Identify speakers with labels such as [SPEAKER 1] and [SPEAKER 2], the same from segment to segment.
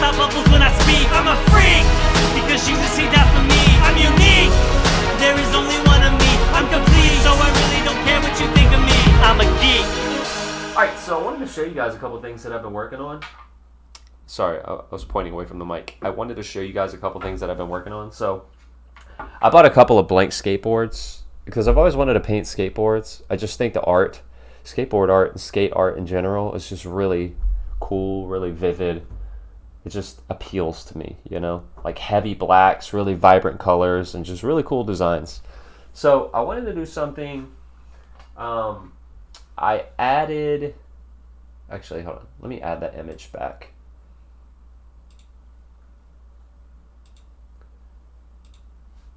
[SPEAKER 1] out bubbles when I speak. I'm a freak, because Jesus he died for me. I'm unique, there is only one of me. I'm complete, so I really don't care what you think of me. I'm a geek.
[SPEAKER 2] Alright, so I wanted to show you guys a couple things that I've been working on. Sorry, I was pointing away from the mic. I wanted to show you guys a couple things that I've been working on. So, I bought a couple of blank skateboards because I've always wanted to paint skateboards. I just think the art, skateboard art and skate art in general is just really cool, really vivid. It just appeals to me, you know? Like heavy blacks, really vibrant colors, and just really cool designs. So, I wanted to do something. I added... Actually, hold on. Let me add that image back.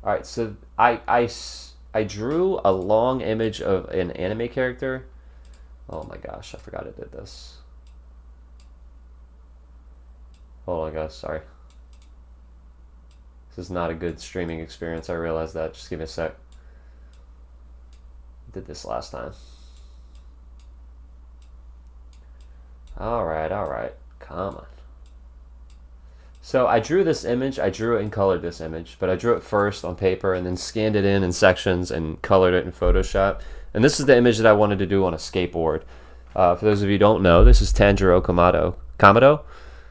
[SPEAKER 2] Alright, so I drew a long image of an anime character. Oh my gosh, I forgot I did this. Hold on guys, sorry. This is not a good streaming experience, I realize that. Just give me a sec. I did this last time. Alright, come on. So I drew this image, I drew it and colored this image, but I drew it first on paper and then scanned it in sections and colored it in Photoshop. And this is the image that I wanted to do on a skateboard. For those of you who don't know, this is Tanjiro Kamado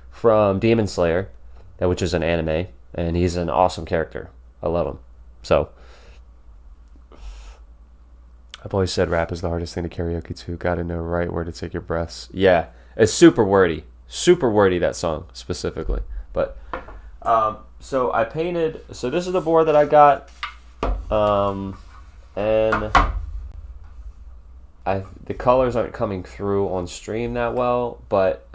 [SPEAKER 2] from Demon Slayer, which is an anime, and he's an awesome character. I love him. So, I've always said rap is the hardest thing to karaoke to. Gotta know right where to take your breaths. Yeah, it's super wordy. Super wordy, that song, specifically. But, so I painted, so this is the board that I got, and the colors aren't coming through on stream that well, but,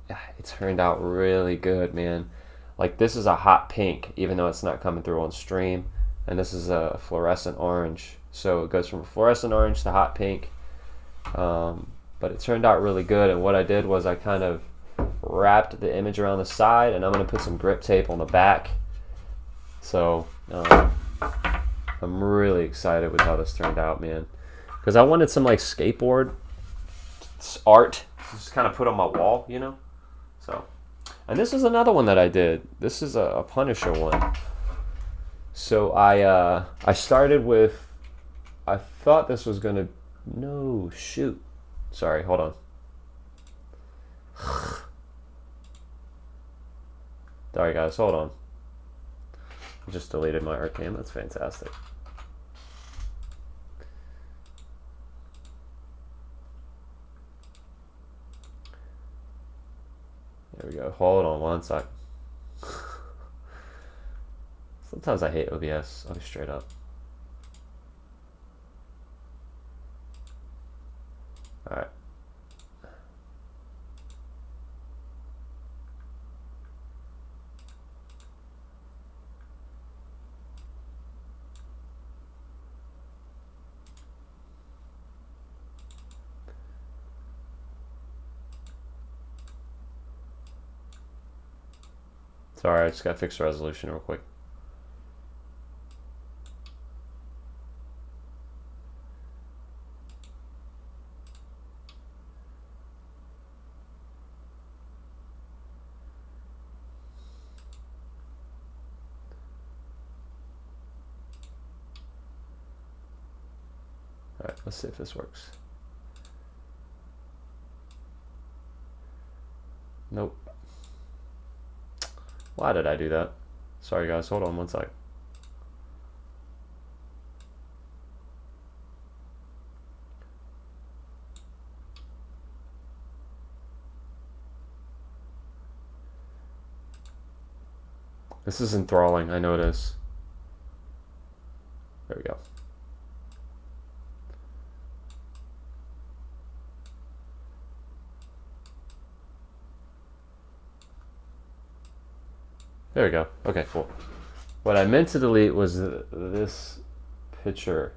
[SPEAKER 2] it turned out really good, man. Like, this is a hot pink, even though it's not coming through on stream, and this is a fluorescent orange, so it goes from fluorescent orange to hot pink, but it turned out really good, and what I did was I kind of wrapped the image around the side, and I'm going to put some grip tape on the back. So I'm really excited with how this turned out, man, because I wanted some like skateboard art to just kind of put on my wall, you know. So, and this is another one that I did. This is a Punisher one. So I started with, I thought this was going to, no, shoot, sorry, hold on. Sorry guys, hold on. I just deleted my art cam. That's fantastic. There we go. Hold on one sec. Sometimes I hate OBS. I'll be straight up. Alright. Sorry, I just gotta fix the resolution real quick. Alright, let's see if this works. Nope. Why did I do that? Sorry guys, hold on one sec. This is enthralling, I know it is. There we go. There we go. Okay, cool. What I meant to delete was this picture.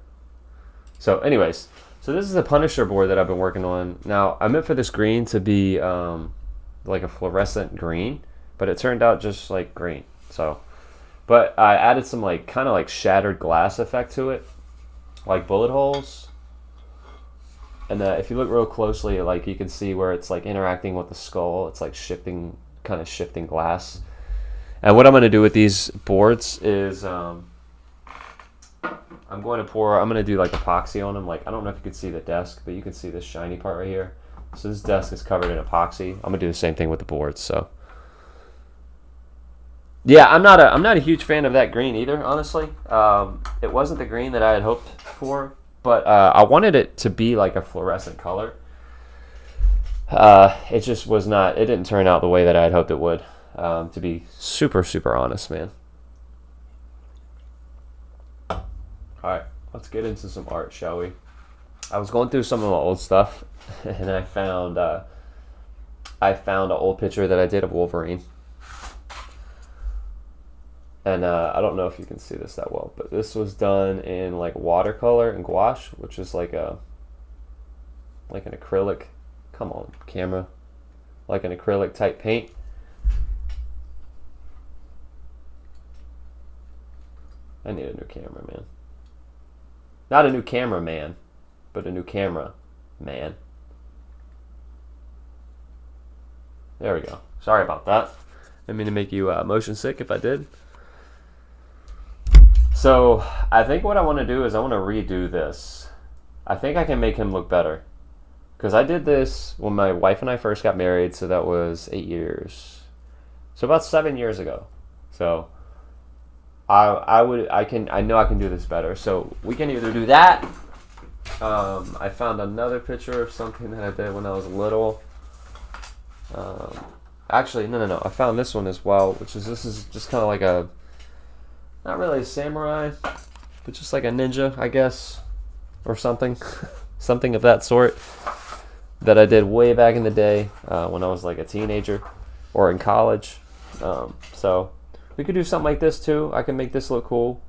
[SPEAKER 2] So anyways, so this is a Punisher board that I've been working on. Now, I meant for this green to be like a fluorescent green, but it turned out just like green. So, but I added some like kind of like shattered glass effect to it, like bullet holes. And if you look real closely, like you can see where it's like interacting with the skull. It's like shifting kind of shifting glass. And what I'm going to do with these boards is I'm going to do like epoxy on them. Like, I don't know if you can see the desk, but you can see this shiny part right here. So this desk is covered in epoxy. I'm going to do the same thing with the boards. So yeah, I'm not a huge fan of that green either, honestly. It wasn't the green that I had hoped for, but I wanted it to be like a fluorescent color. It just was not. It didn't turn out the way that I had hoped it would. To be super, super honest, man. All right, let's get into some art, shall we? I was going through some of my old stuff, and I found an old picture that I did of Wolverine. And I don't know if you can see this that well, but this was done in like watercolor and gouache, which is like an acrylic. Come on, camera. Like an acrylic type paint. I need a new camera, man. Not a new camera, man, but a new camera, man. There we go. Sorry about that. I didn't mean to make you motion sick if I did. So I think what I want to do is I want to redo this. I think I can make him look better. Because I did this when my wife and I first got married, so that was 8 years. So about 7 years ago. So I know I can do this better. So we can either do that. I found another picture of something that I did when I was little. Actually, no. I found this one as well, this is just kind of like a, not really a samurai, but just like a ninja, I guess, or something, something of that sort that I did way back in the day when I was like a teenager or in college. So we could do something like this too. I can make this look cool.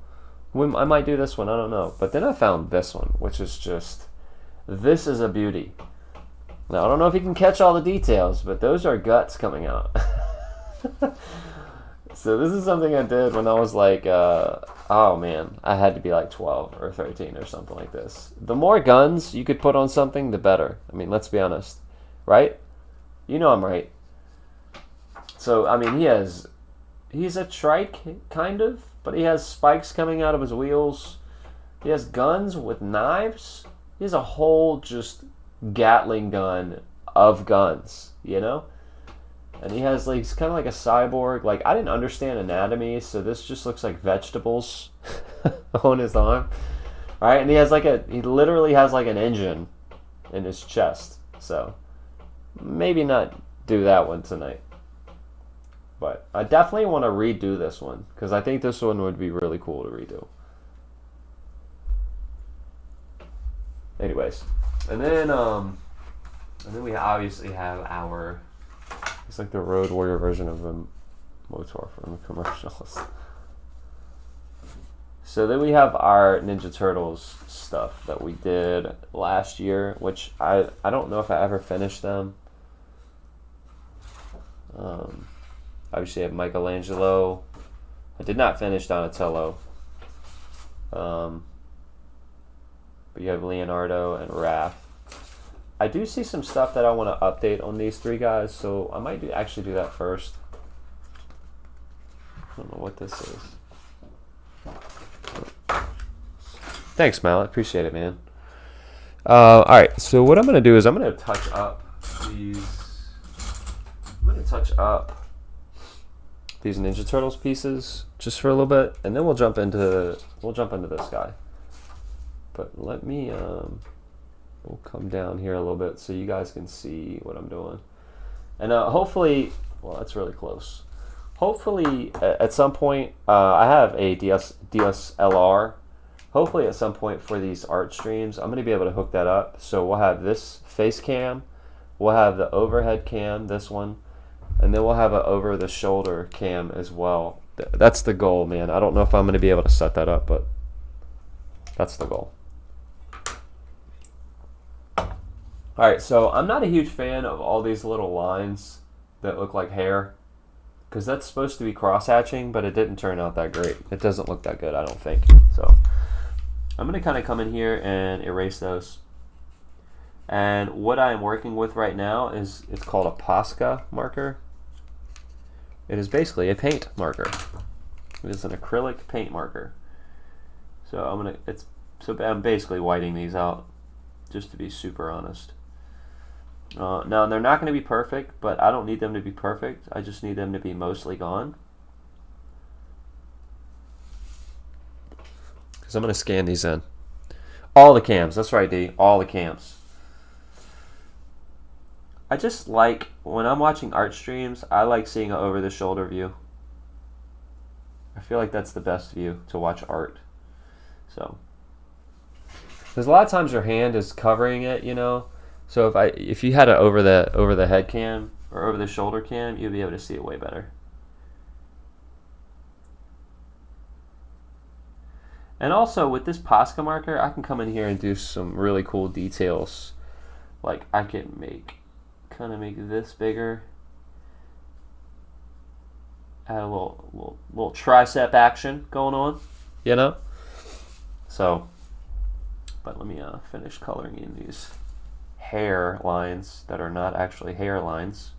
[SPEAKER 2] I might do this one, I don't know. But then I found this one, which is just, this is a beauty. Now, I don't know if you can catch all the details, but those are guts coming out. So this is something I did when I was like, oh man, I had to be like 12 or 13 or something like this. The more guns you could put on something, the better. I mean, let's be honest, right? You know I'm right. So, I mean, he's a trike, kind of, but he has spikes coming out of his wheels. He has guns with knives. He has a whole just Gatling gun of guns, you know? And he has like, he's kind of like a cyborg. Like, I didn't understand anatomy, so this just looks like vegetables on his arm. All right, and he literally has like an engine in his chest. So maybe not do that one tonight. But I definitely want to redo this one, because I think this one would be really cool to redo. Anyways, and then we obviously have our, it's like the Road Warrior version of the Motor from the commercials. So then we have our Ninja Turtles stuff that we did last year, which I don't know if I ever finished them. Obviously I have Michelangelo. I did not finish Donatello. But you have Leonardo and Raph. I do see some stuff that I want to update on these three guys, so I might actually do that first. I don't know what this is. Thanks, Mal. I appreciate it, man. Alright, so what I'm going to do is I'm going to touch up these Ninja Turtles pieces just for a little bit, and then we'll jump into this guy. But let me we'll come down here a little bit so you guys can see what I'm doing. And hopefully, well, that's really close. Hopefully at some point, I have a DSLR. Hopefully at some point for these art streams, I'm going to be able to hook that up. So we'll have this face cam, we'll have the overhead cam, this one, and then we'll have an over the shoulder cam as well. That's the goal, man. I don't know if I'm going to be able to set that up, but that's the goal. Alright, so I'm not a huge fan of all these little lines that look like hair, because that's supposed to be cross-hatching, but it didn't turn out that great. It doesn't look that good, I don't think. So I'm going to kind of come in here and erase those. And what I'm working with right now is, it's called a Posca marker. It is basically a paint marker. It is an acrylic paint marker. So I'm basically whiting these out, just to be super honest. Now they're not going to be perfect, but I don't need them to be perfect. I just need them to be mostly gone. Because I'm going to scan these in. All the cams. That's right, D. All the cams. I just like, when I'm watching art streams, I like seeing an over-the-shoulder view. I feel like that's the best view to watch art. So, because a lot of times your hand is covering it, you know. So if you had an over the head cam or over the shoulder cam, you'd be able to see it way better. And also with this Posca marker, I can come in here and do some really cool details. Like I can kind of make this bigger. Add a little tricep action going on, you know. So, but let me finish coloring in these hair lines that are not actually hair lines.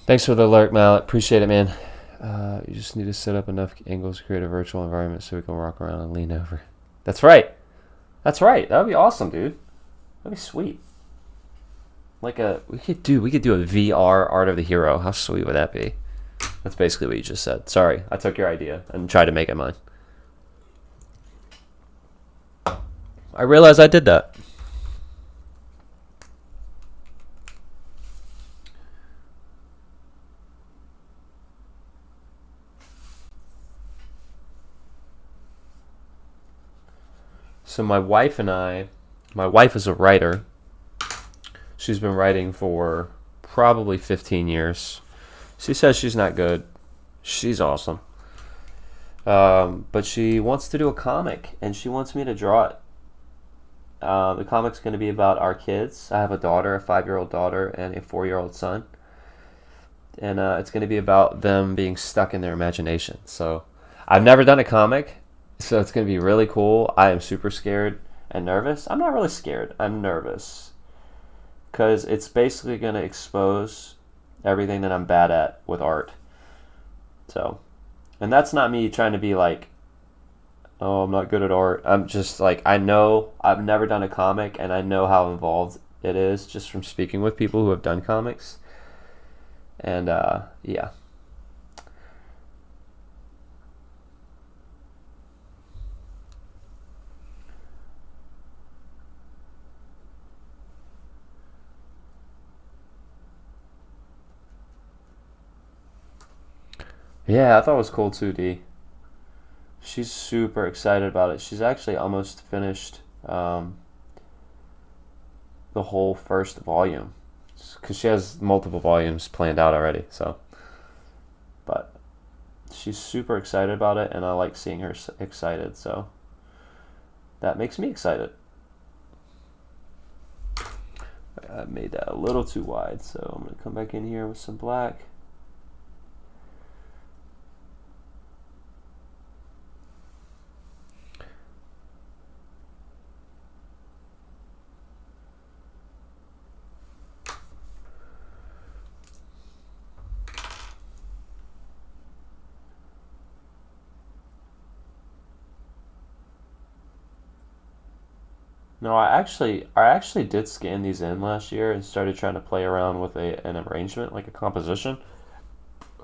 [SPEAKER 2] Thanks for the alert, Mallet. Appreciate it, man. You just need to set up enough angles to create a virtual environment so we can walk around and lean over. That's right. That's right. That would be awesome, dude. That'd be sweet. Like we could do a VR Art of the Hero. How sweet would that be? That's basically what you just said. Sorry, I took your idea and tried to make it mine. I realized I did that. So my wife is a writer. She's been writing for probably 15 years. She says she's not good. She's awesome. But she wants to do a comic, and she wants me to draw it. The comic's going to be about our kids. I have a daughter, a 5-year-old daughter, and a 4-year-old son. And it's going to be about them being stuck in their imagination. So I've never done a comic. So it's going to be really cool. I am super scared and nervous. I'm not really scared. I'm nervous. Because it's basically going to expose everything that I'm bad at with art. So, and that's not me trying to be like, oh, I'm not good at art. I'm just like, I know I've never done a comic, and I know how involved it is just from speaking with people who have done comics. And, yeah. Yeah, I thought it was cool too, D. She's super excited about it. She's actually almost finished the whole first volume, because she has multiple volumes planned out already. So, but she's super excited about it, and I like seeing her excited. So that makes me excited. I made that a little too wide, so I'm gonna come back in here with some black. No, I actually did scan these in last year and started trying to play around with an arrangement, like a composition.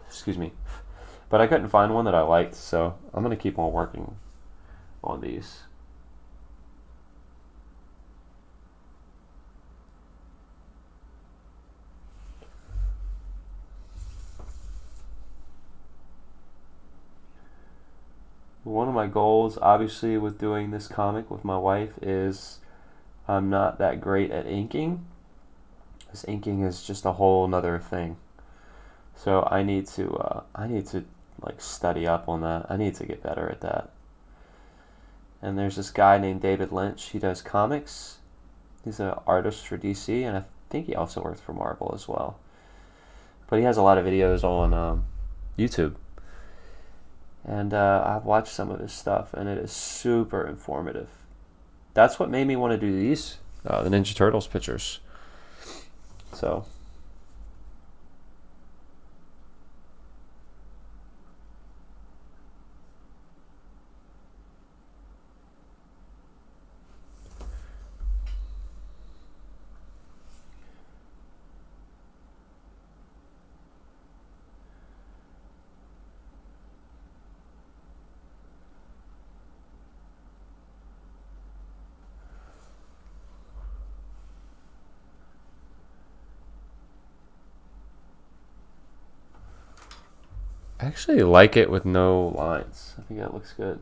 [SPEAKER 2] Excuse me. But I couldn't find one that I liked, so I'm going to keep on working on these. One of my goals, obviously, with doing this comic with my wife is I'm not that great at inking. This inking is just a whole nother thing. So I need to like study up on that. I need to get better at that. And there's this guy named David Lynch. He does comics. He's an artist for DC, and I think he also works for Marvel as well. But he has a lot of videos on YouTube. And I've watched some of his stuff, and it is super informative. That's what made me want to do these, the Ninja Turtles pictures. So I actually like it with no lines. I think that looks good.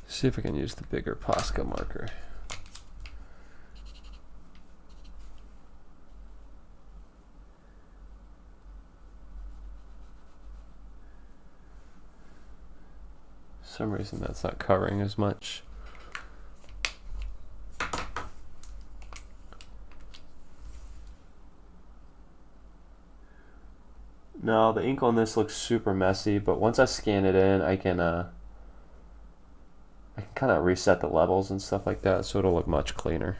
[SPEAKER 2] See if I can use the bigger Posca marker. For some reason that's not covering as much. No, the ink on this looks super messy, but once I scan it in, I can kind of reset the levels and stuff like that, so it'll look much cleaner.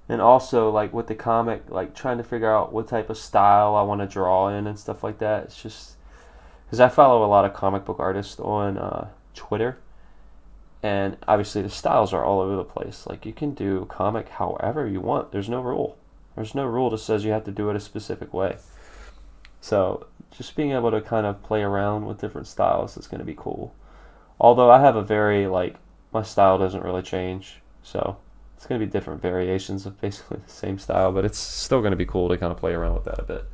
[SPEAKER 2] And also, like with the comic, like trying to figure out what type of style I want to draw in and stuff like that. It's just because I follow a lot of comic book artists on Twitter, and obviously the styles are all over the place. Like you can do comic however you want. There's no rule. There's no rule that says you have to do it a specific way. So just being able to kind of play around with different styles is going to be cool. Although I have a very like my style doesn't really change, so it's going to be different variations of basically the same style, but it's still going to be cool to kind of play around with that a bit.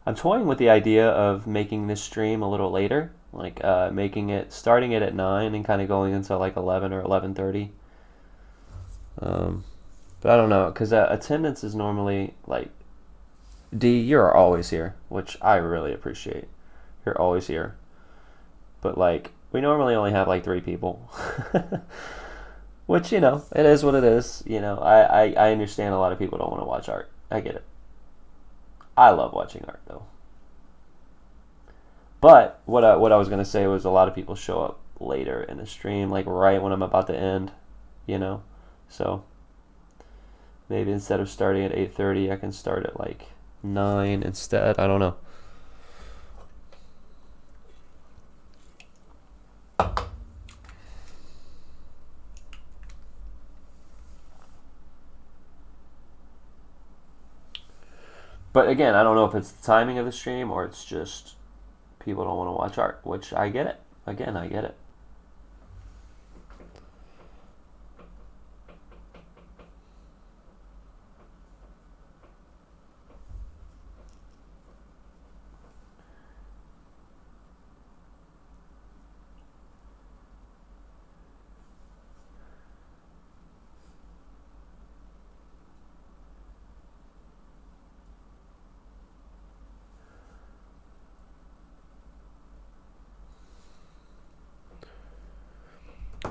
[SPEAKER 2] I'm toying with the idea of making this stream a little later, like starting it at 9 and kind of going until like 11 or 11:30. But I don't know, because attendance is normally like, D, you're always here, which I really appreciate. You're always here. But like, we normally only have like 3 people. Which, you know, it is what it is. You know, I understand a lot of people don't want to watch art. I get it. I love watching art though. But what I was gonna say was a lot of people show up later in the stream, like right when I'm about to end, you know. So maybe instead of starting at 8:30, I can start at like 9 instead. I don't know. But again, I don't know if it's the timing of the stream or it's just people don't want to watch art, which I get it. Again, I get it.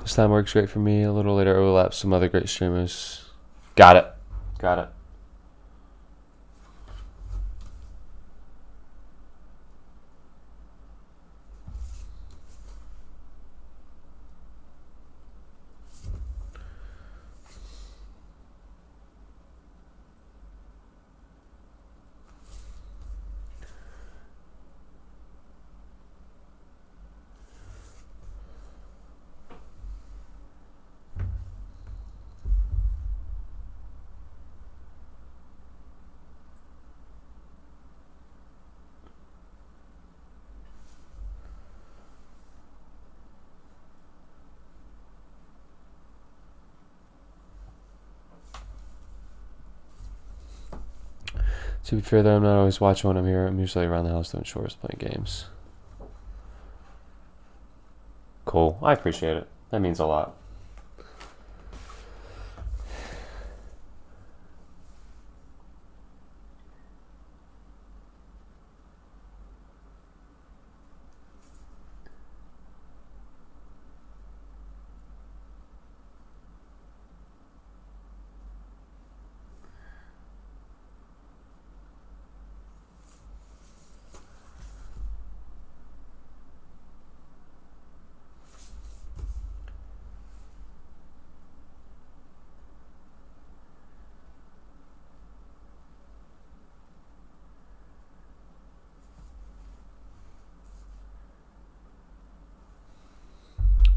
[SPEAKER 2] This time works great for me. A little later overlaps some other great streamers. Got it. Got it. To be fair, though, I'm not always watching when I'm here. I'm usually around the house doing chores, playing games. Cool. I appreciate it. That means a lot.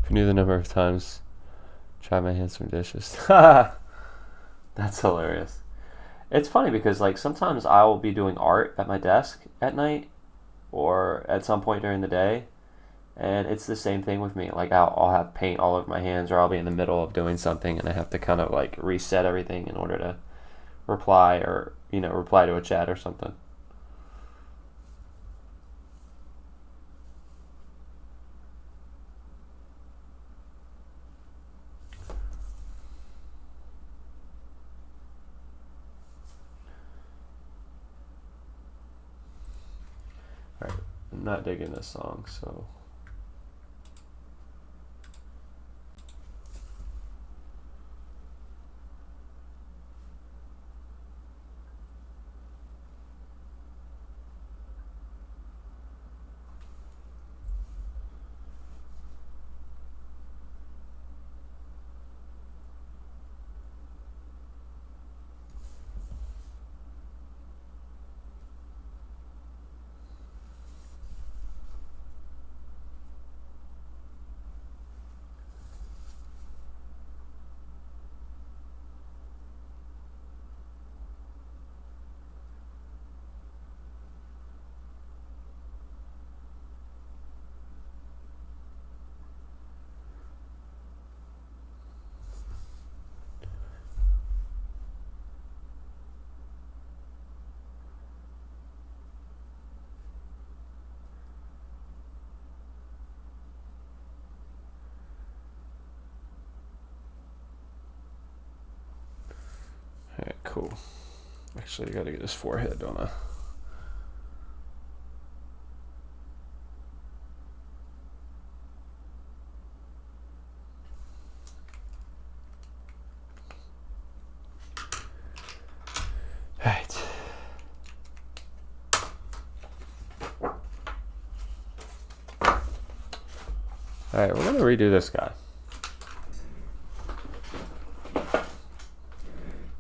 [SPEAKER 2] If you knew the number of times try my handsome dishes. That's hilarious. It's funny because like sometimes I will be doing art at my desk at night or at some point during the day, and it's the same thing with me. Like I'll have paint all over my hands, or I'll be in the middle of doing something and I have to kind of like reset everything in order to reply, or reply to a chat or something. I'm not digging this song, so alright, cool. Actually, I gotta get his forehead, don't I? Alright. Alright, we're gonna redo this guy.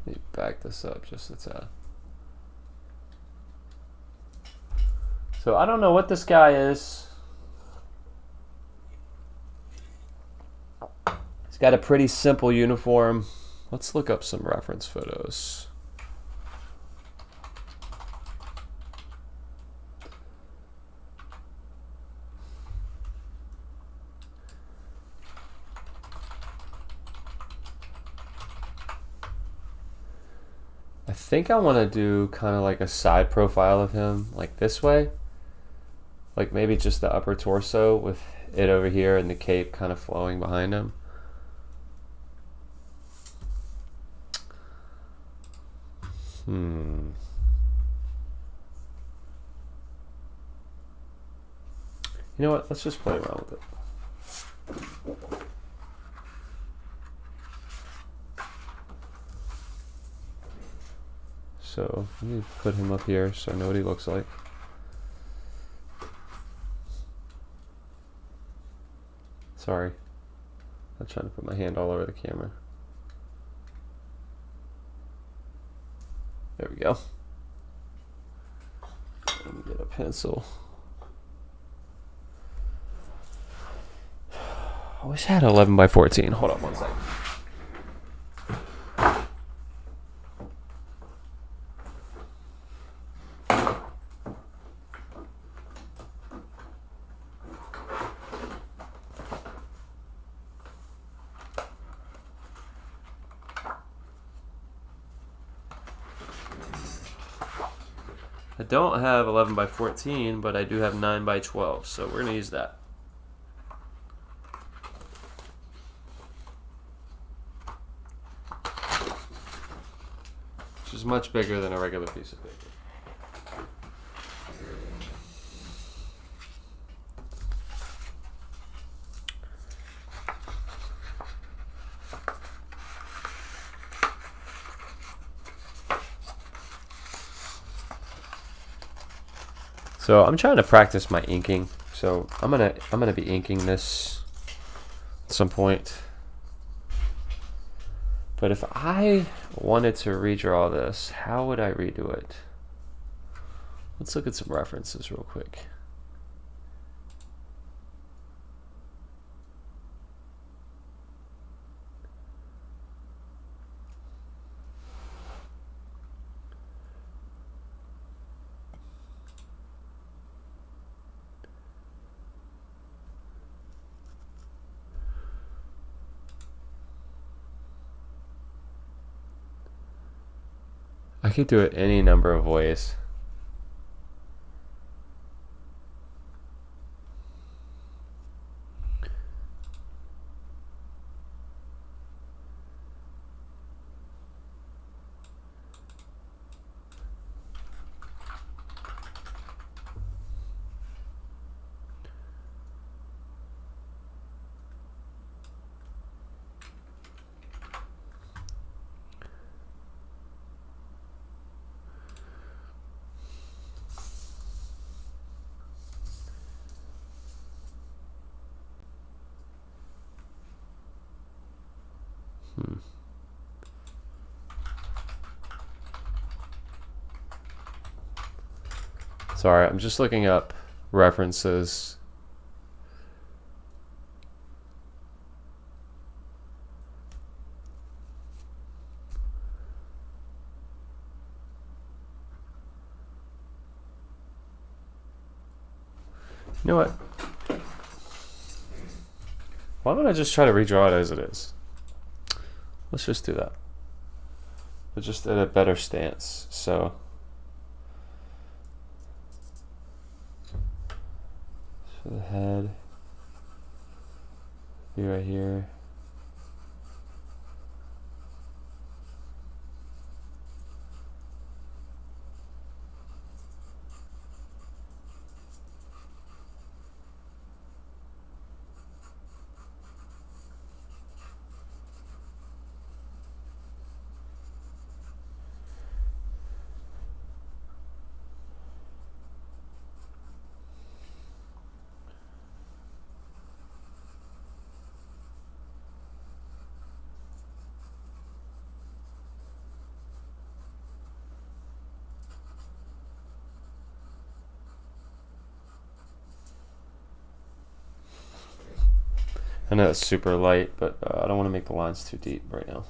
[SPEAKER 2] Let me back this up just a tad. So I don't know what this guy is. He's got a pretty simple uniform. Let's look up some reference photos. I think I want to do kind of like a side profile of him, like this way. Like maybe just the upper torso with it over here and the cape kind of flowing behind him. You know what? Let's just play around with it. So let me put him up here so I know what he looks like. Sorry, I'm trying to put my hand all over the camera. There we go. Let me get a pencil. I wish I had 11 by 14. Hold on one second. I don't have 11 by 14, but I do have 9 by 12, so we're gonna use that. Which is much bigger than a regular piece of paper. So I'm trying to practice my inking. So I'm gonna be inking this at some point. But if I wanted to redraw this, how would I redo it? Let's look at some references real quick. I could do it any number of ways. Sorry, I'm just looking up references. You know what? Why don't I just try to redraw it as it is? Let's just do that. But just at a better stance. So the head be right here. I know it's super light, but I don't want to make the lines too deep right now.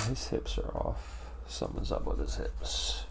[SPEAKER 2] His hips are off. Something's up with his hips.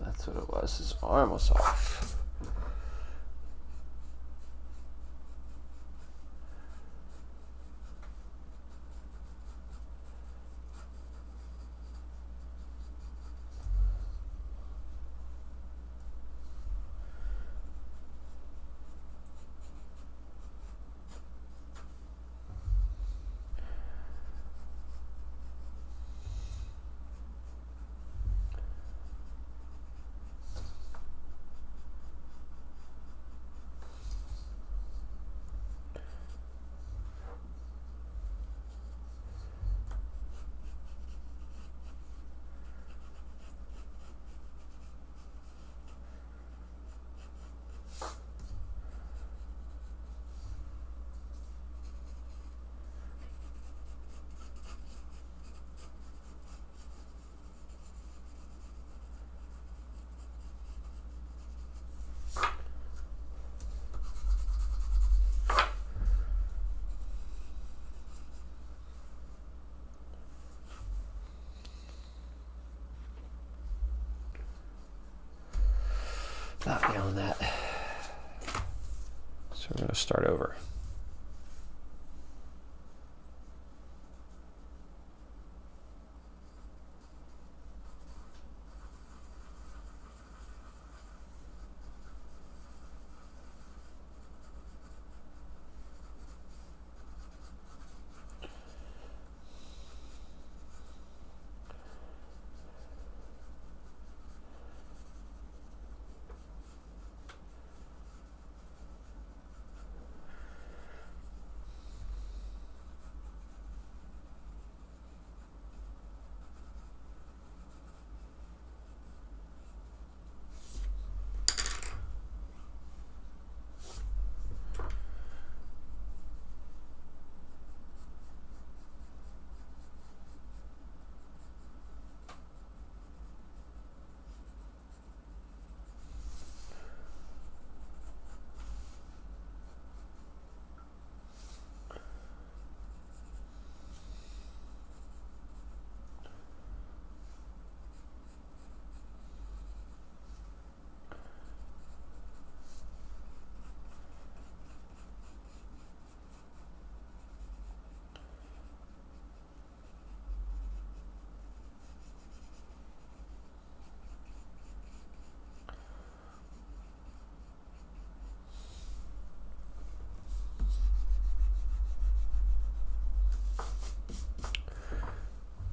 [SPEAKER 2] That's what it was. His arm was off. Not beyond that. So we're going to start over.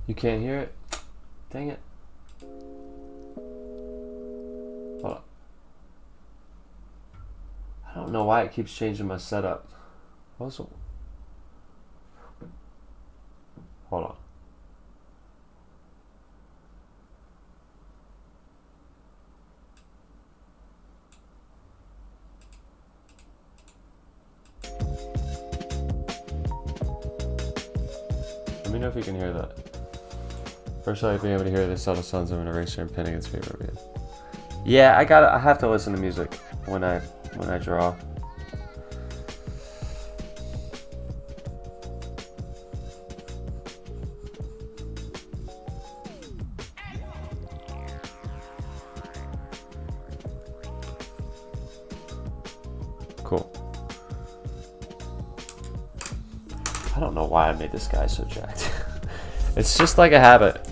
[SPEAKER 2] You can't hear it? Dang it. Hold on. I don't know why it keeps changing my setup. Also, hold on. Let me know if you can hear that. First, I've been able to hear the subtle sounds of an eraser and pen against paper. Yeah, I have to listen to music when I draw. Cool. I don't know why I made this guy so jacked. It's just like a habit.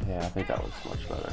[SPEAKER 2] Yeah, I think that looks much better.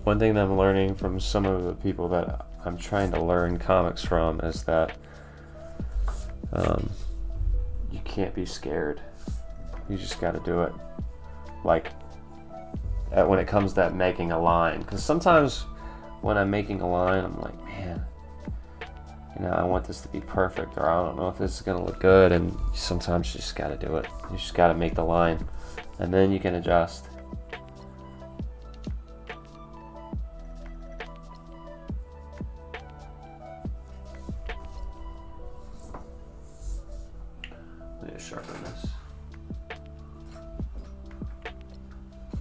[SPEAKER 2] One thing that I'm learning from some of the people that I'm trying to learn comics from is that you can't be scared. You just got to do it. Like when it comes to making a line, because sometimes when I'm making a line, I'm like, man, you know, I want this to be perfect, or I don't know if this is gonna look good. And sometimes you just got to do it. You just got to make the line, and then you can adjust. Sharpen this.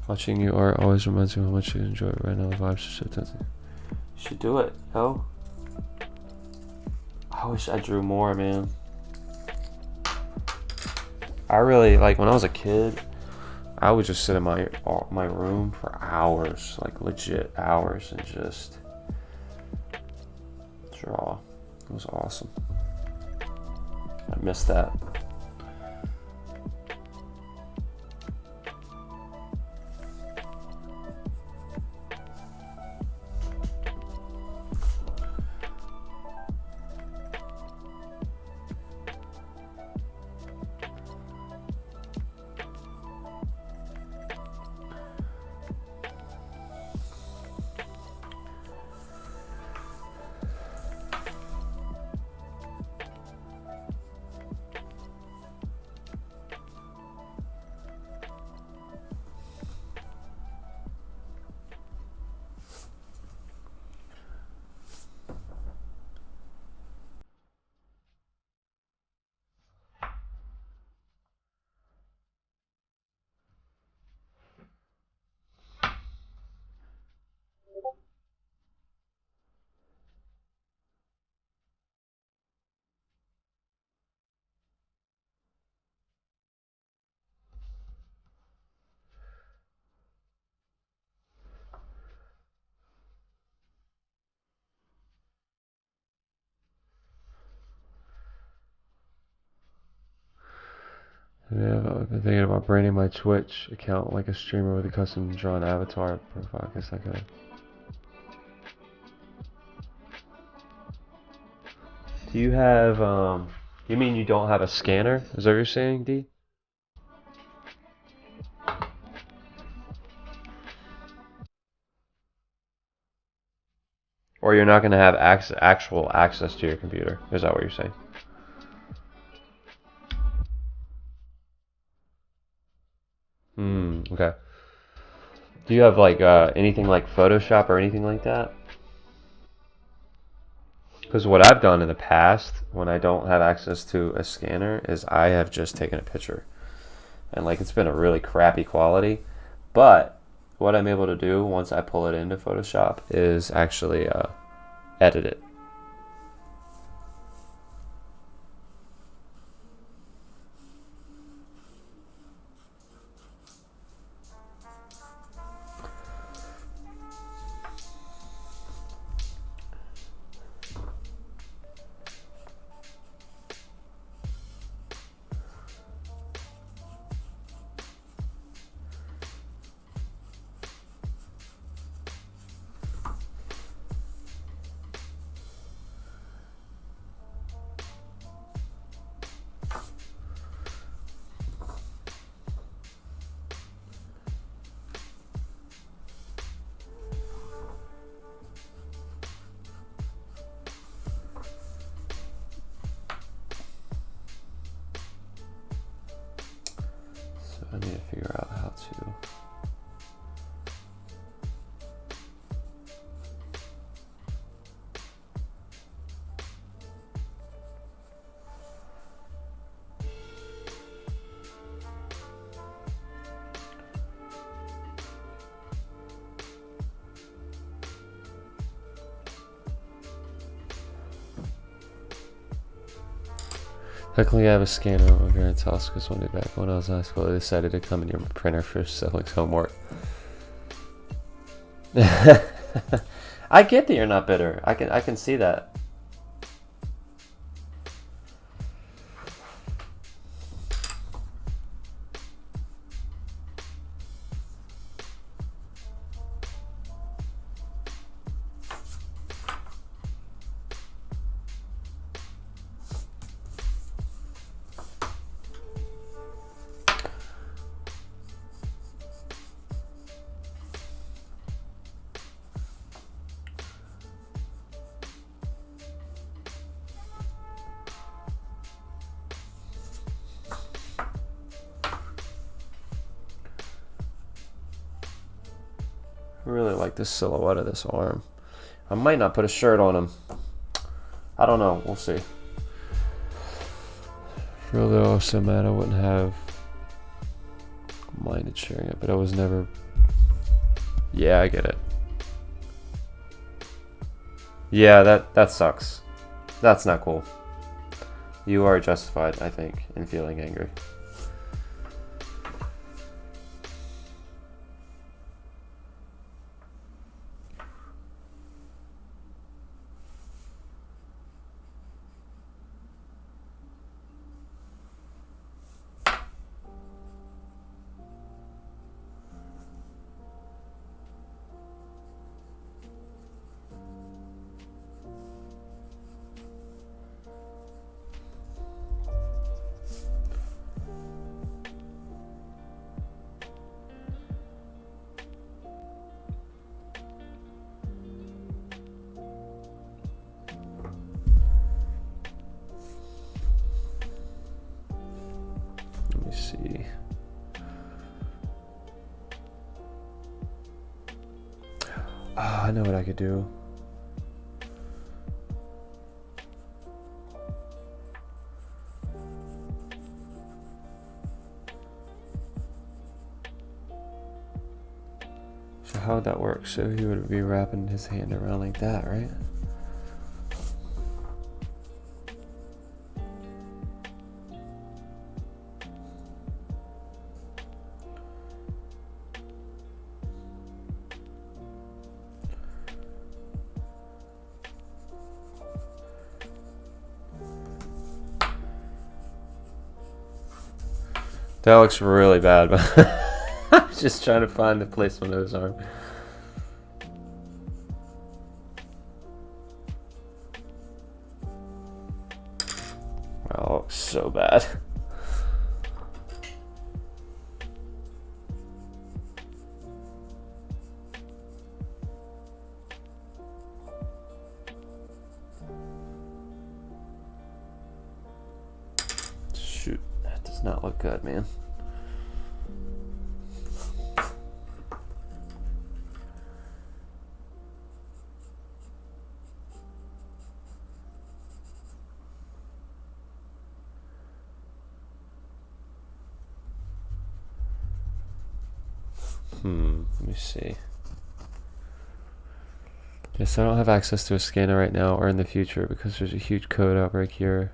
[SPEAKER 2] Watching you art always reminds me how much you enjoy it right now. The vibes are so tempting. You should do it, yo. I wish I drew more, man. I really, like, when I was a kid, I would just sit in my room for hours, like legit hours, and just draw. It was awesome. I miss that. Yeah, I've been thinking about branding my Twitch account like a streamer with a custom drawn avatar profile. I guess I could. Do you have, you mean you don't have a scanner? Is that what you're saying, D? Or you're not going to have actual access to your computer? Is that what you're saying? Okay. Do you have like anything like Photoshop or anything like that? Because what I've done in the past when I don't have access to a scanner is I have just taken a picture. And like it's been a really crappy quality. But what I'm able to do once I pull it into Photoshop is actually edit it. I need to figure out how to. Luckily, I have a scanner over here in Tusk because one day back when I was in high school, they decided to come in your printer for siblings' homework. I get that you're not bitter. I can see that. I really like this silhouette of this arm. I might not put a shirt on him. I don't know. We'll see. For a little so mad I wouldn't have minded sharing it, but I was never. Yeah, I get it. Yeah, that sucks. That's not cool. You are justified, I think, in feeling angry. See. Oh, I know what I could do. So how would that work? So he would be wrapping his hand around like that, right? That looks really bad, but I'm just trying to find the placement of his arm. Oh, looks so bad. Shoot, that does not look good, man. Let me see. Yes, I don't have access to a scanner right now or in the future because there's a huge code outbreak here.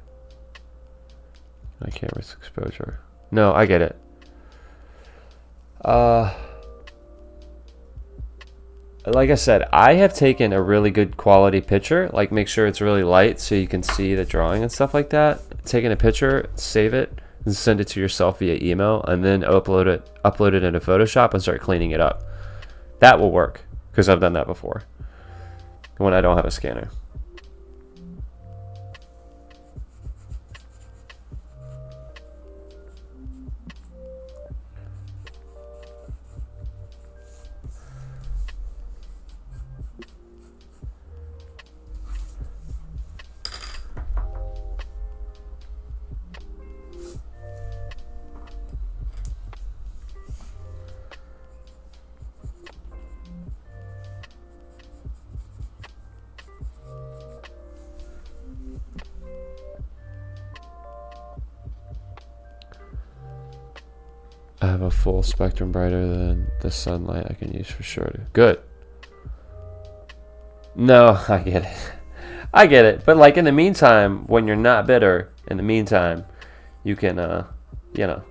[SPEAKER 2] I can't risk exposure. No, I get it. Like I said, I have taken a really good quality picture. Like, make sure it's really light so you can see the drawing and stuff like that. Taking a picture, save it, and send it to yourself via email, and then upload it into Photoshop and start cleaning it up. That will work because I've done that before when I don't have a scanner. I have a full spectrum brighter than the sunlight I can use for sure. Good. No, I get it. I get it. But like in the meantime, when you're not bitter, in the meantime, you can, you know.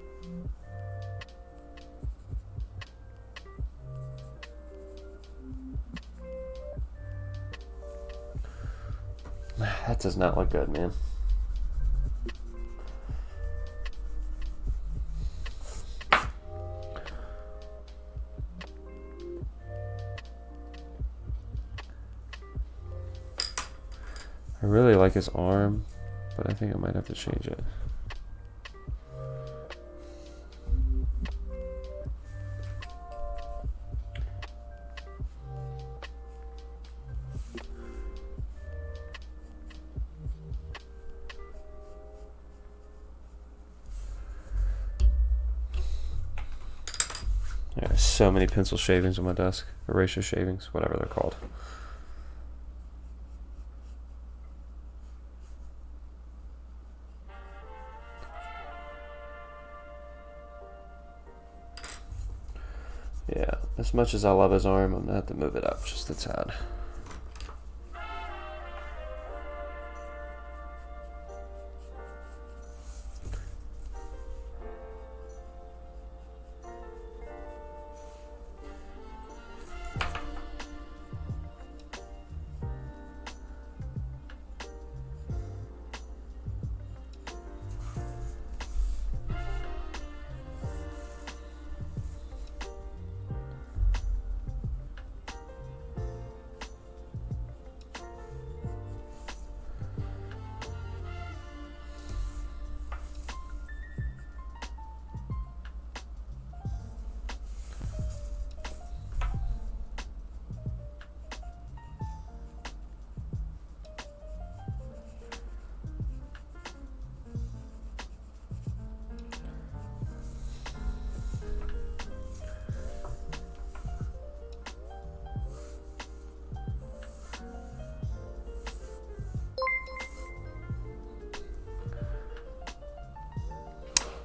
[SPEAKER 2] That does not look good, man. I really like his arm, but I think I might have to change it. There's so many pencil shavings on my desk, eraser shavings, whatever they're called. Yeah, as much as I love his arm, I'm gonna have to move it up just a tad.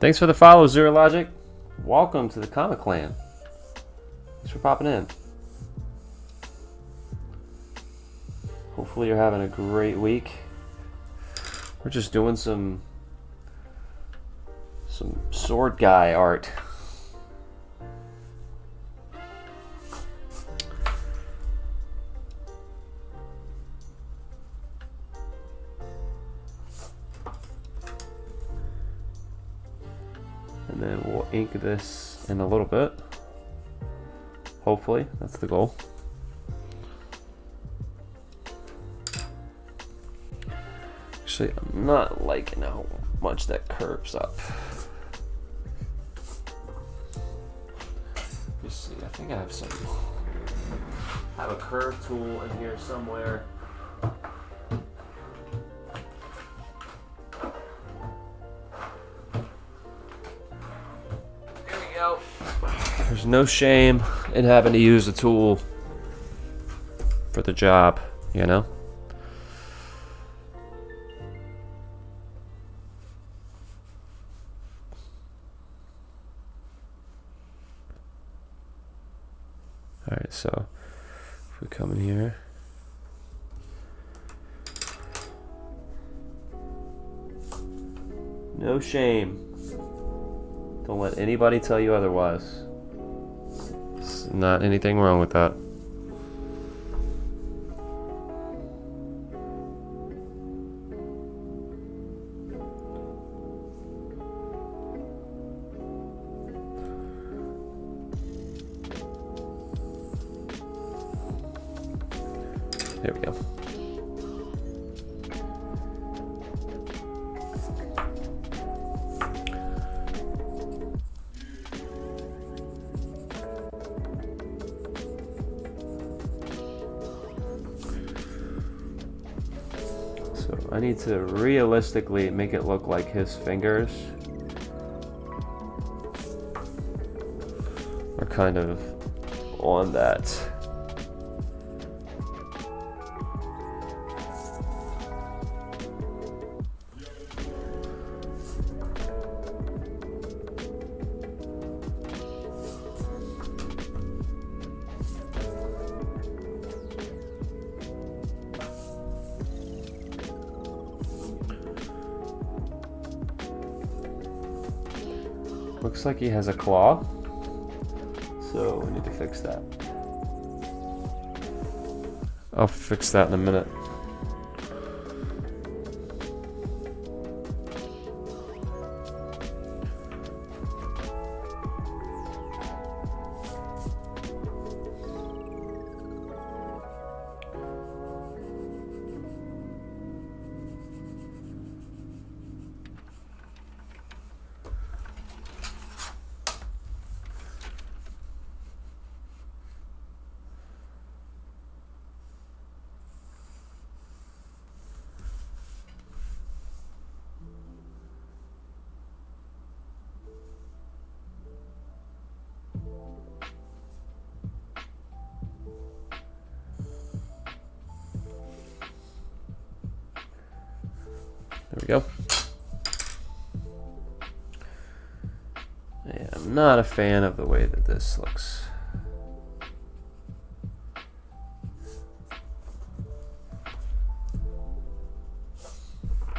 [SPEAKER 2] Thanks for the follow, Zerologic. Welcome to the Comic Clan. Thanks for popping in. Hopefully you're having a great week. We're just doing some sword guy art. And then ink this in a little bit. Hopefully, that's the goal. Actually, I'm not liking how much that curves up. Let's see, I think I have a curve tool in here somewhere. There we go. There's no shame in having to use a tool for the job, you know? Alright, so if we come in here, no shame. Don't let anybody tell you otherwise. There's not anything wrong with that. There we go. So I need to realistically make it look like his fingers are kind of on that. Looks like he has a claw, so we need to fix that. I'll fix that in a minute. There we go. Yeah, I'm not a fan of the way that this looks.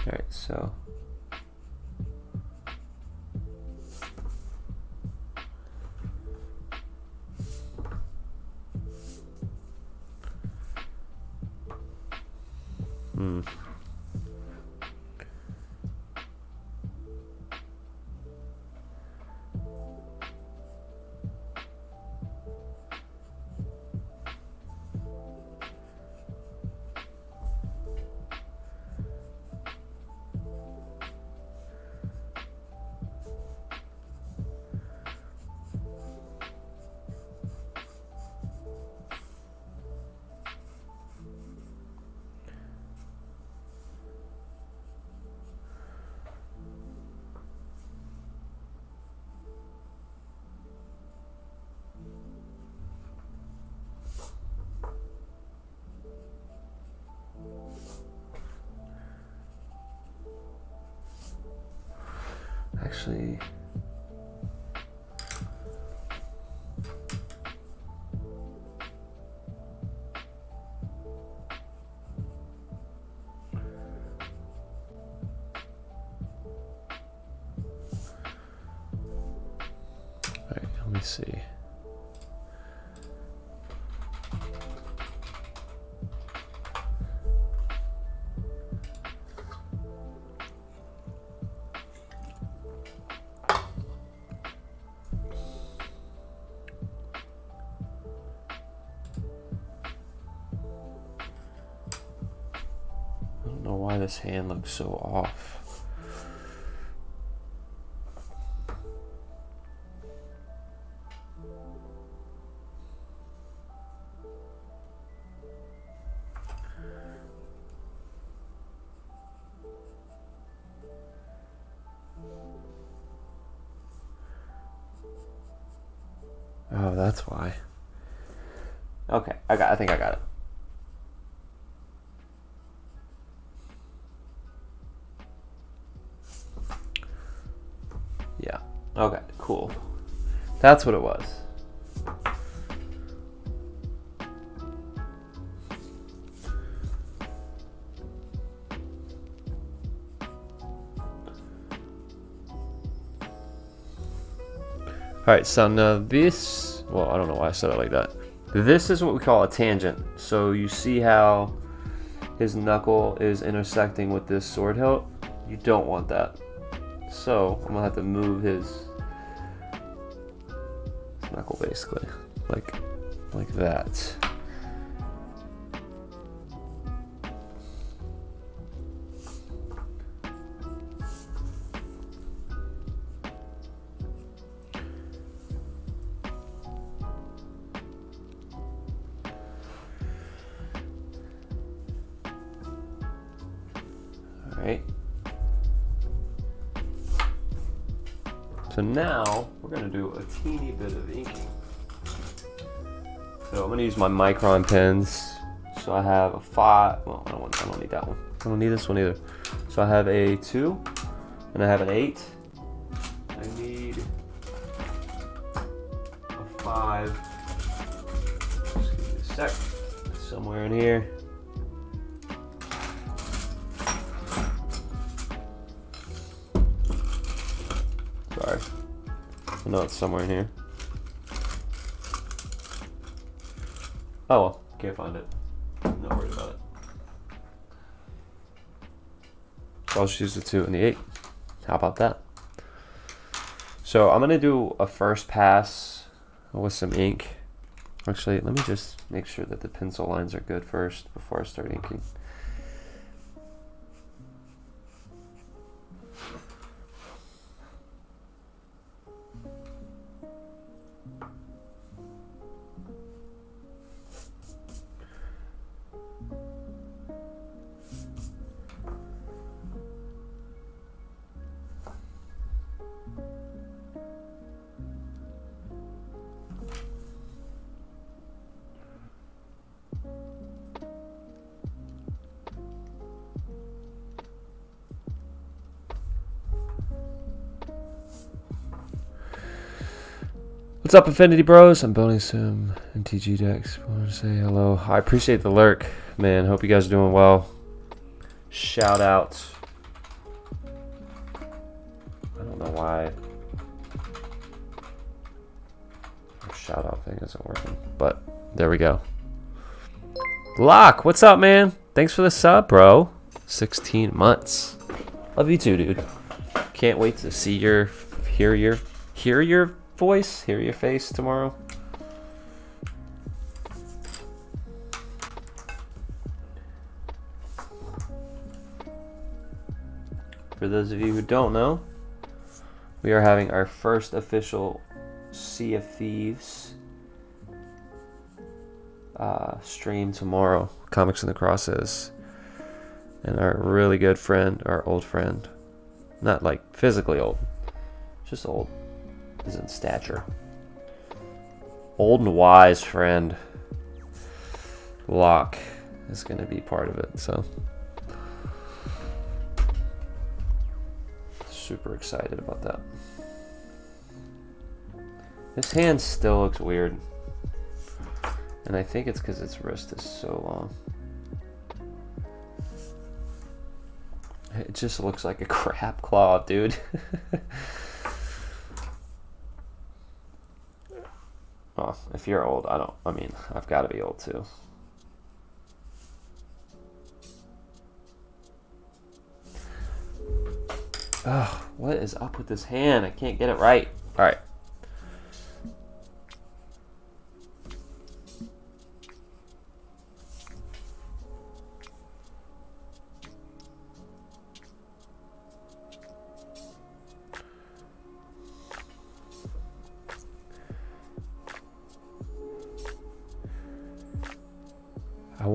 [SPEAKER 2] Alright, so actually, all right, let me see. know why this hand looks so off. Oh, that's why. Okay, I think I got it. Yeah. Okay, cool. That's what it was. Alright, so now this, well, I don't know why I said it like that. This is what we call a tangent. So you see how his knuckle is intersecting with this sword hilt? You don't want that. So I'm gonna have to move his knuckle basically, like that. Alright. So now we're going to do a teeny bit of inking. So I'm going to use my micron pens. So I have a 5. Well, I don't need that one. I don't need this one either. So I have a 2 and I have an 8. I need a 5. Just give me a sec. Somewhere in here. Sorry. I know it's somewhere in here. Oh well, can't find it. Not worried about it. So I'll just use the 2 and the 8. How about that? So I'm gonna do a first pass with some ink. Actually, let me just make sure that the pencil lines are good first before I start inking. What's up, Infinity Bros? I'm building some MTG decks. I want to say hello. I appreciate the lurk, man. Hope you guys are doing well. Shout out. I don't know why our shout out thing isn't working, but there we go. Locke, what's up, man? Thanks for the sub, bro. 16 months. Love you too, dude. Can't wait to see your, hear your voice, hear your face tomorrow. For those of you who don't know, we are having our first official Sea of Thieves stream tomorrow. Comics in the Crosses. And our really good friend, our old friend, not like physically old, just old as in stature, old and wise friend Locke is going to be part of it. So super excited about that. This hand still looks weird, and I think it's because its wrist is so long. It just looks like a crap claw, dude. Oh, if you're old, I mean, I've got to be old too. Oh, what is up with this hand? I can't get it right. All right.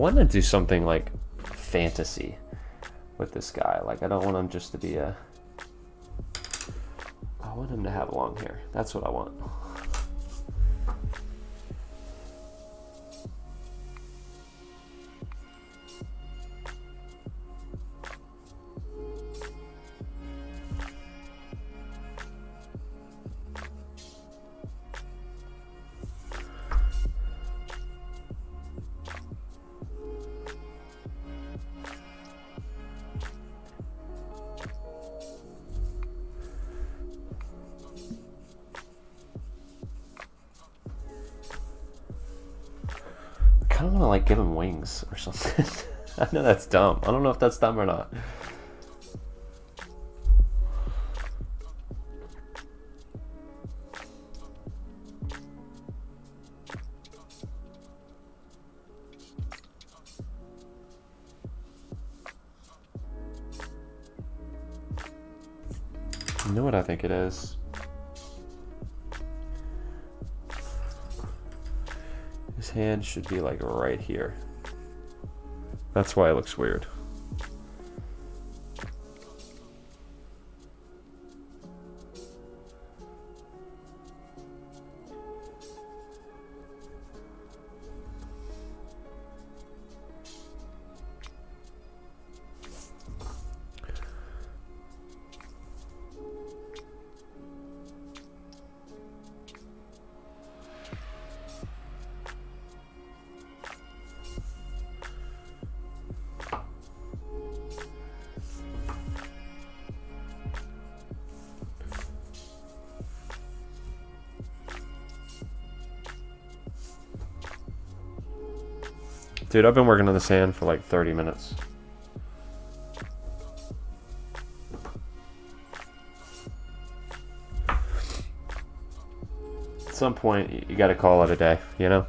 [SPEAKER 2] want to do something like fantasy with this guy. Like, I don't want him just to be a... I want him to have long hair. That's what I want. I kind of want to like give him wings or something. I know that's dumb. I don't know if that's dumb or not. You know what I think it is? His hand should be like right here. That's why it looks weird. Dude, I've been working on this hand for like 30 minutes. At some point, you gotta call it a day, you know?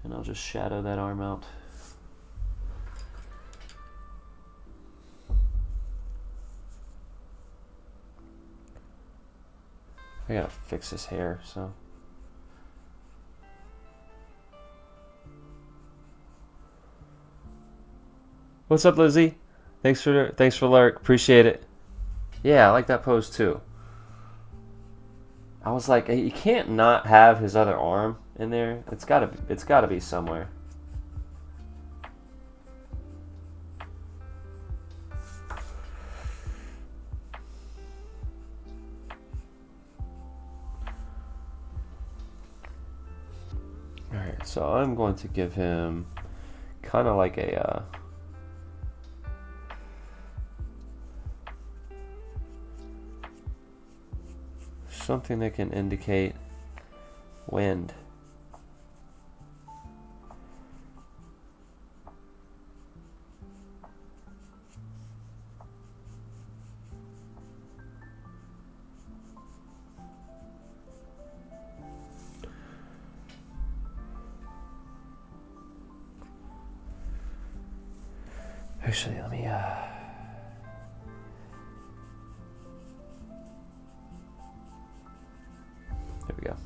[SPEAKER 2] And I'll just shadow that arm out. I gotta fix his hair, so. What's up, Lizzie? Thanks for lurk. Appreciate it. Yeah, I like that pose too. I was like, you can't not have his other arm in there. It's gotta be somewhere. All right, so I'm going to give him kind of like a something that can indicate wind. Actually, let me there we go.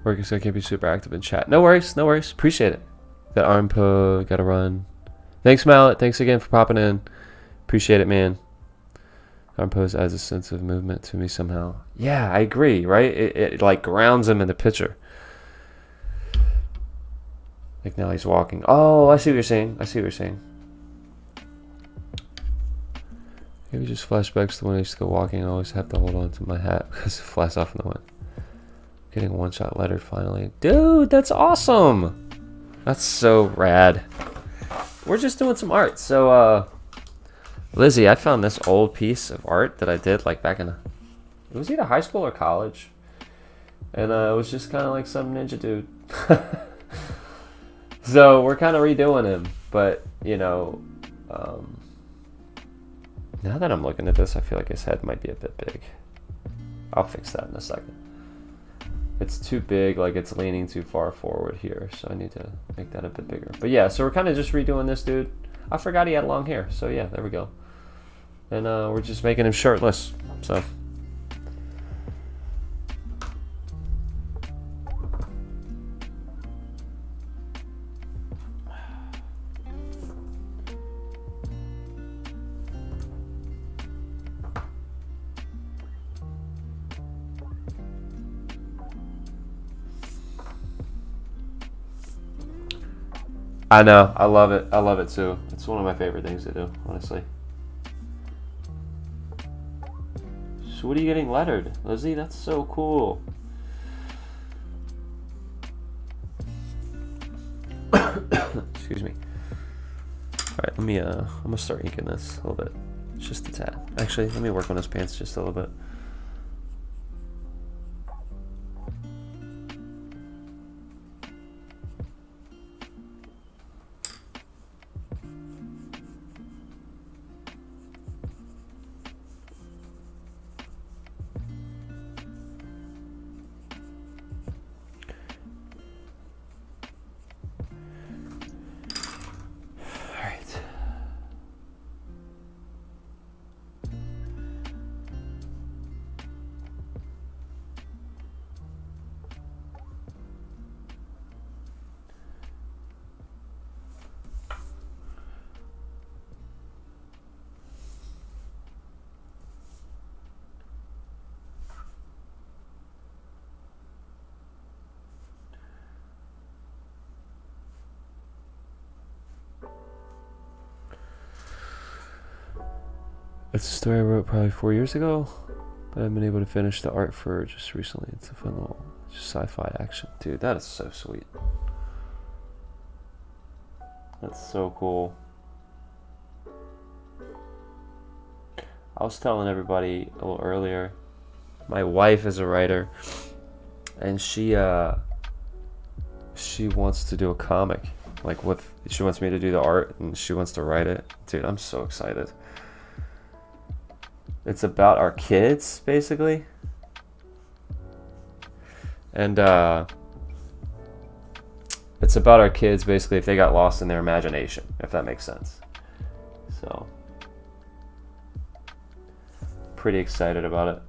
[SPEAKER 2] Work is I can't be super active in chat. No worries, no worries. Appreciate it. That arm po gotta run. Thanks, Mallet. Thanks again for popping in. Appreciate it, man. Arm pose adds a sense of movement to me somehow. Yeah, I agree, right? It like grounds him in the picture. Like now he's walking. Oh, I see what you're saying. I see what you're saying. Maybe just flashbacks to when I used to go walking. I always have to hold on to my hat because it flies off in the wind. Getting a one-shot lettered finally. Dude, that's awesome. That's so rad. We're just doing some art. So, Lizzie, I found this old piece of art that I did like back in, it was either high school or college. And it was just kind of like some ninja dude. So we're kind of redoing him. But, you know, now that I'm looking at this, I feel like his head might be a bit big. I'll fix that in a second. It's too big, like it's leaning too far forward here, so I need to make that a bit bigger. But yeah, so we're kind of just redoing this dude. I forgot he had long hair, so yeah, there we go. And we're just making him shirtless, so. I know, I love it. I love it too. It's one of my favorite things to do, honestly. So what are you getting lettered, Lizzie? That's so cool. Excuse me. Alright, let me I'm gonna start inking this a little bit. Just a tad. Actually, let me work on his pants just a little bit. It's a story I wrote probably 4 years ago, but I've been able to finish the art for just recently. It's a fun little sci-fi action. Dude, that is so sweet. That's so cool. I was telling everybody a little earlier, my wife is a writer, and she wants to do a comic. Like she wants me to do the art and she wants to write it. Dude, I'm so excited. It's about our kids, basically. And it's about our kids, basically, if they got lost in their imagination, if that makes sense. So, pretty excited about it.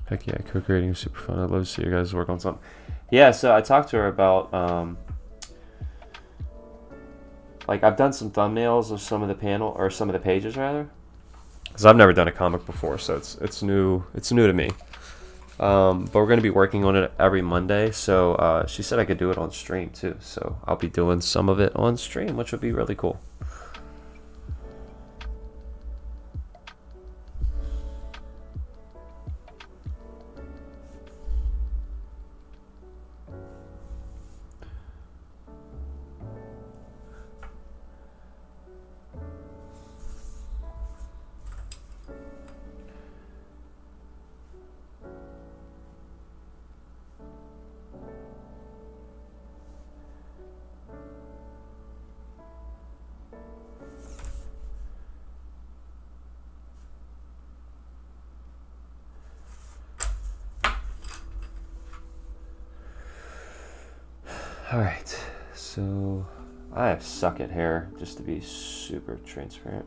[SPEAKER 2] Heck yeah, co-creating is super fun. I'd love to see you guys work on something. Yeah, so I talked to her about, like, I've done some thumbnails of some of the panel, or some of the pages rather, because I've never done a comic before, so it's new to me. But we're gonna be working on it every Monday, so she said I could do it on stream too. So I'll be doing some of it on stream, which would be really cool. Alright, so I suck at hair, just to be super transparent.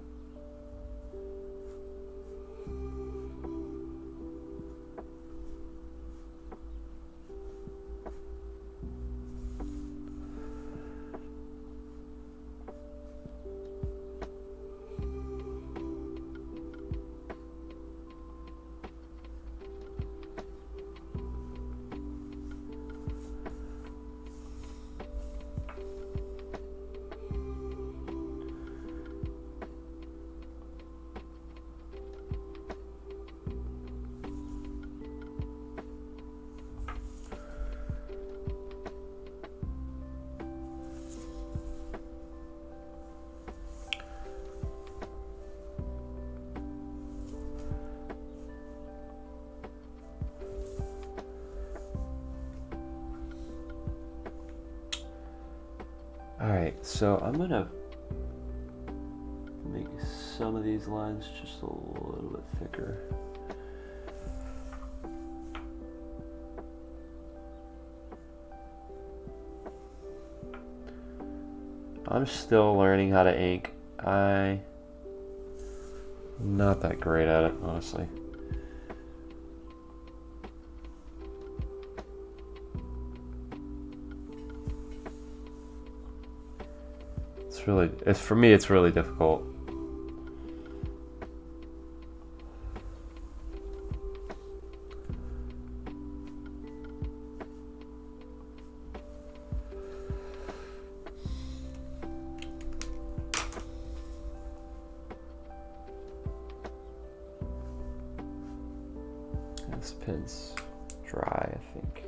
[SPEAKER 2] Alright, so I'm gonna make some of these lines just a little bit thicker. I'm still learning how to ink. I'm not that great at it, honestly. For me, it's really difficult. This pen's dry, I think.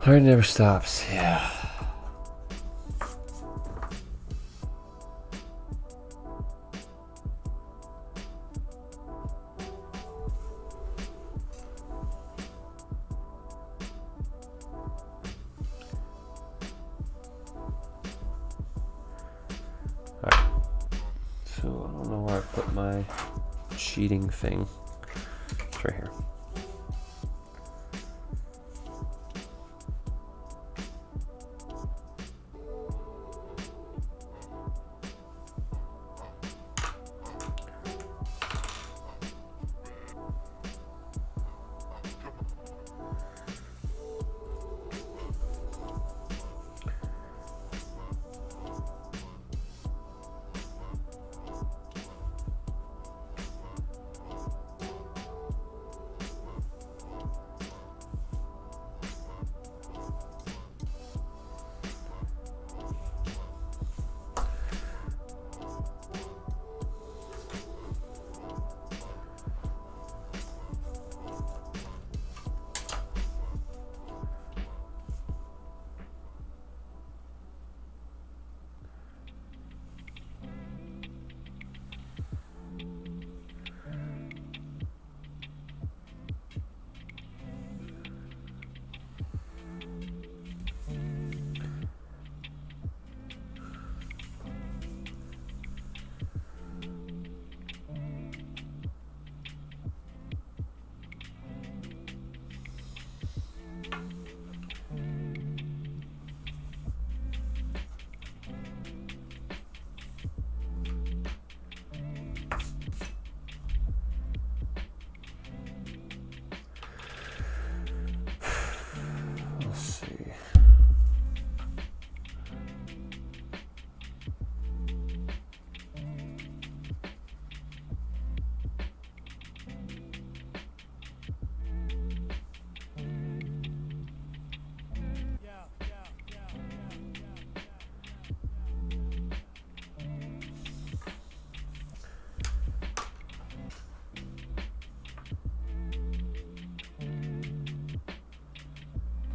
[SPEAKER 2] Art never stops, yeah. sheeting thing. It's right here.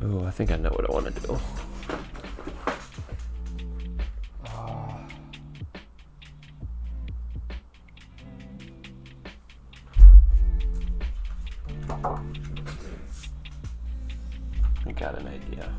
[SPEAKER 2] Oh, I think I know what I want to do. I got an idea.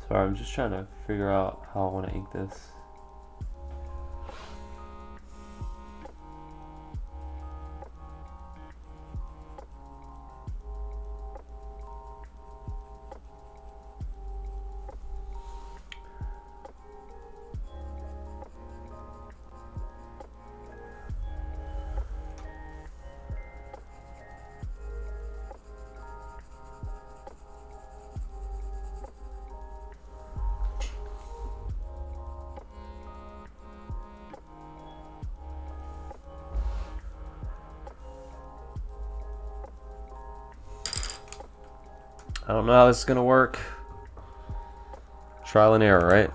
[SPEAKER 2] Sorry, I'm just trying to figure out how I want to ink this. I don't know how this is gonna work. Trial and error, right?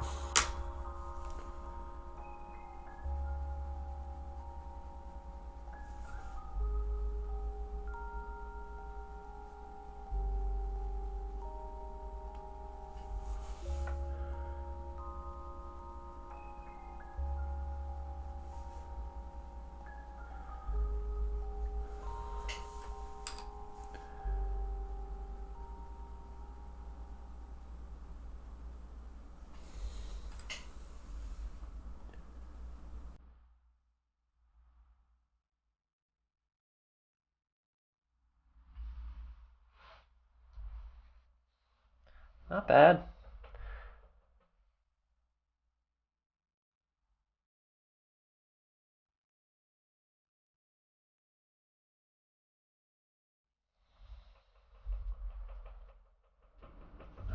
[SPEAKER 2] Not bad.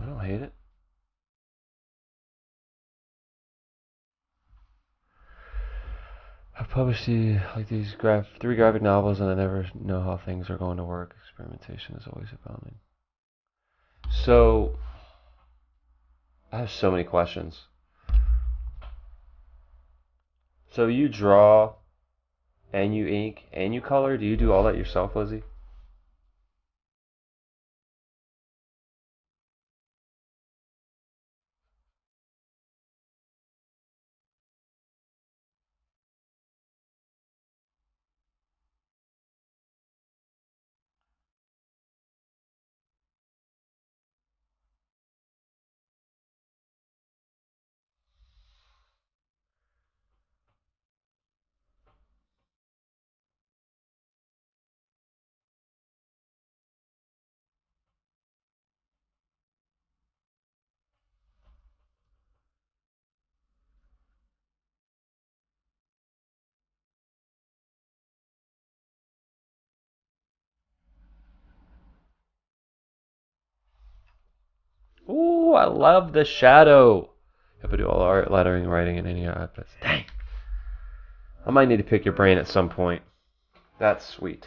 [SPEAKER 2] I don't hate it. I've published these 3 graphic novels, and I never know how things are going to work. Experimentation is always abounding. So, I have so many questions. So you draw, and you ink, and you color? Do you do all that yourself, Lizzie? Ooh, I love the shadow. Have to do all art, lettering, writing, and any outputs. Dang. I might need to pick your brain at some point. That's sweet.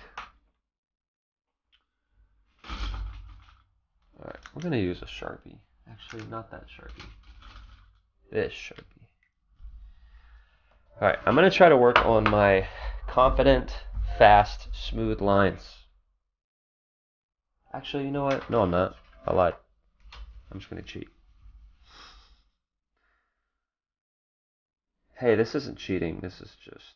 [SPEAKER 2] Alright, we're going to use a Sharpie. Actually, not that Sharpie. This Sharpie. Alright, I'm going to try to work on my confident, fast, smooth lines. Actually, you know what? No, I'm not. I lied. I'm just going to cheat. Hey, this isn't cheating. This is just...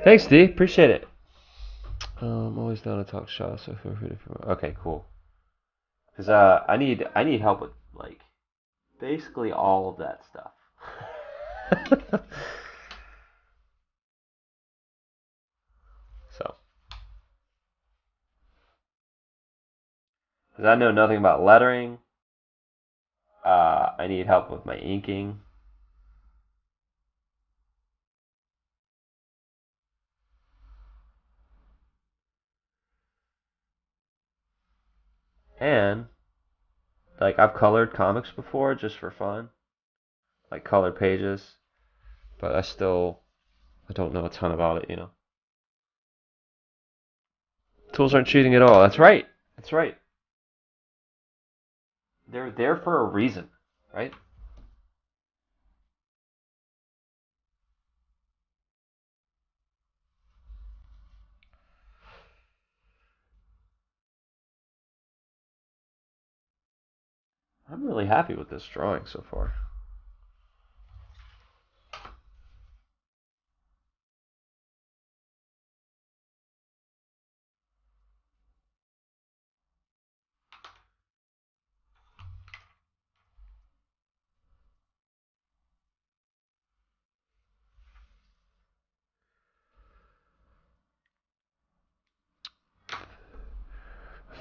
[SPEAKER 2] Thanks, D. Appreciate it. I'm always down to talk shop, so feel free to... Okay, cool. Because I need help with, like, basically all of that stuff. So. Because I know nothing about lettering. I need help with my inking. And, like, I've colored comics before just for fun. Like, colored pages. But I don't know a ton about it, you know. Tools aren't cheating at all. That's right. That's right. They're there for a reason, right? I'm really happy with this drawing so far.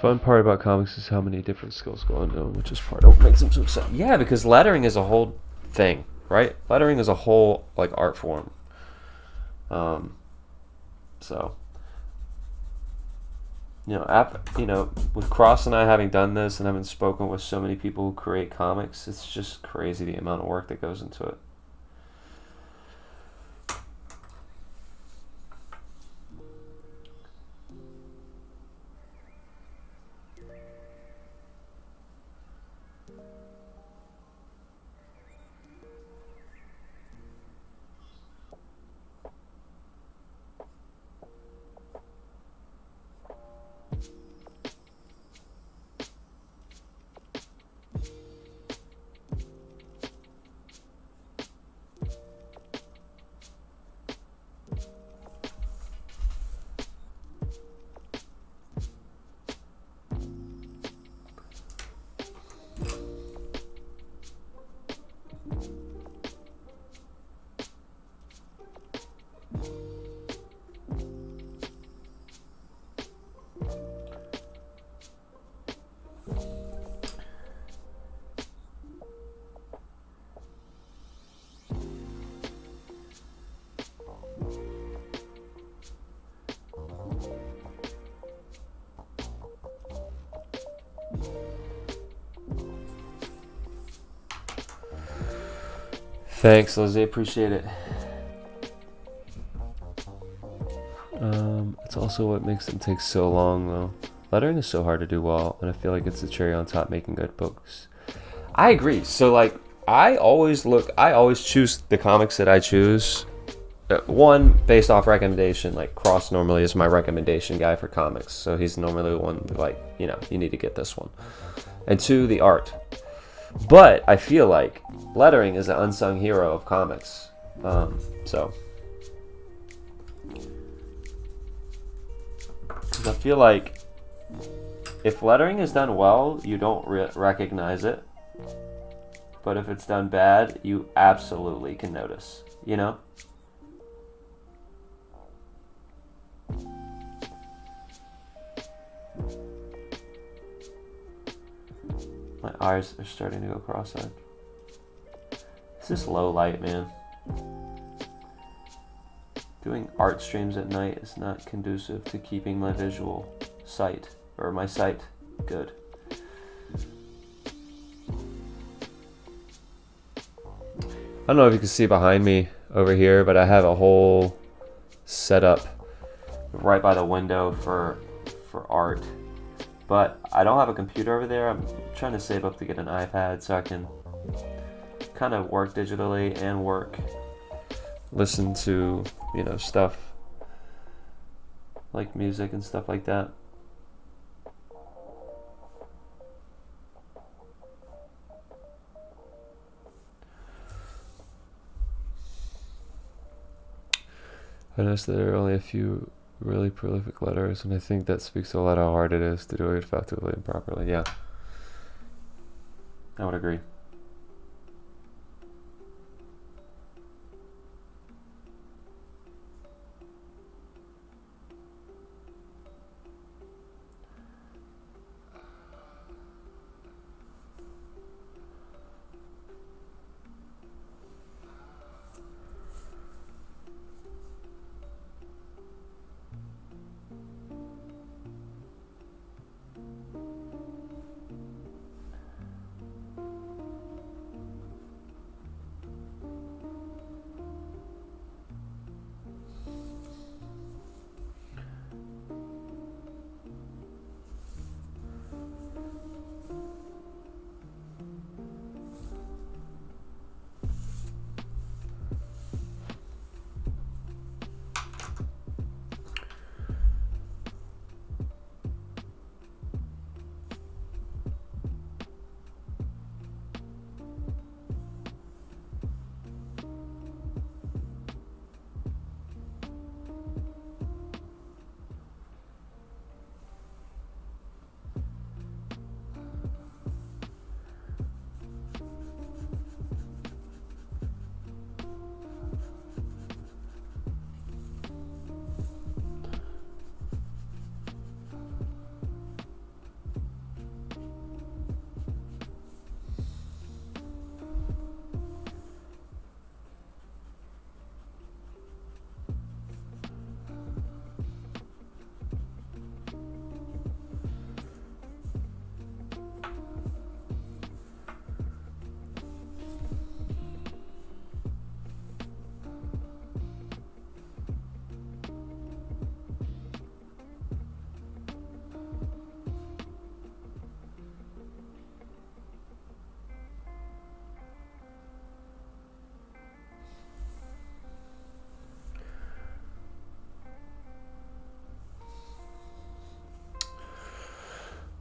[SPEAKER 2] Fun part about comics is how many different skills go into them, which is part of what makes them so exciting. Yeah, because lettering is a whole thing, right? Lettering is a whole, like, art form. So, with Cross and I having done this and having spoken with so many people who create comics, it's just crazy the amount of work that goes into it. Thanks, Lizzie. Appreciate it. It's also what makes them take so long, though. Lettering is so hard to do well, and I feel like it's the cherry on top making good books. I agree. So, like, I always choose the comics that I choose. One, based off recommendation. Like, Cross normally is my recommendation guy for comics. So he's normally the one, like, you know, you need to get this one. And two, the art. But I feel like lettering is an unsung hero of comics. So I feel like if lettering is done well, you don't recognize it. But if it's done bad, you absolutely can notice, you know? My eyes are starting to go cross-eyed. It's just low light, man. Doing art streams at night is not conducive to keeping my visual sight, or my sight, good. I don't know if you can see behind me over here, but I have a whole setup right by the window for art. But I don't have a computer over there. I'm trying to save up to get an iPad so I can kind of work digitally and listen to, you know, stuff like music and stuff like that. I noticed that there are only a few really prolific letters, and I think that speaks to a lot how hard it is to do it effectively and properly. Yeah, I would agree.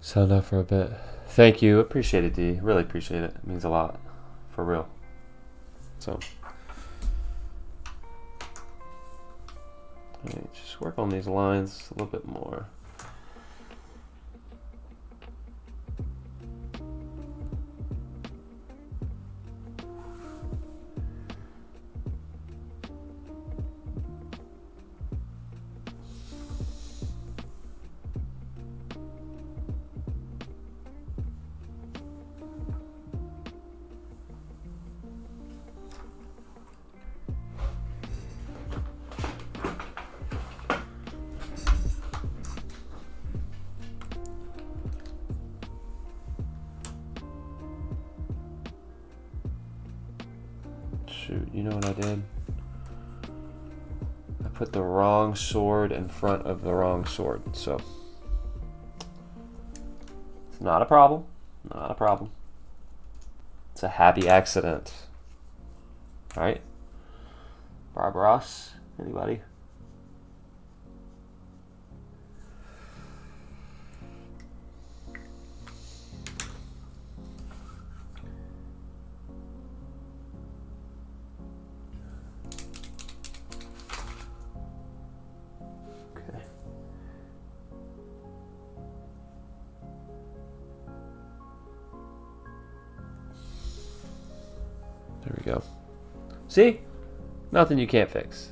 [SPEAKER 2] Sound out for a bit. Thank you. Appreciate it, D. Really appreciate it. It means a lot. For real. So. Alright, just work on these lines a little bit more. Shoot, you know what I did? I put the wrong sword in front of the wrong sword, so it's not a problem. Not a problem. It's a happy accident. All right. Bob Ross, anybody? There we go. See? Nothing you can't fix.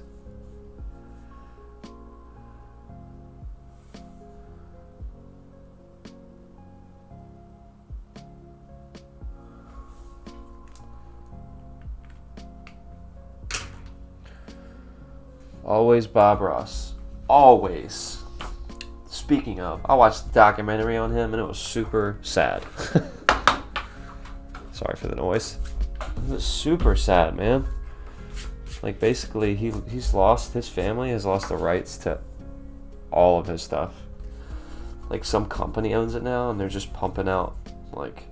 [SPEAKER 2] Always Bob Ross. Always. Speaking of, I watched the documentary on him and it was super sad. Sorry for the noise. It was super sad, man. Like, basically, he's lost, his family has lost the rights to all of his stuff. Like, some company owns it now, and they're just pumping out, like,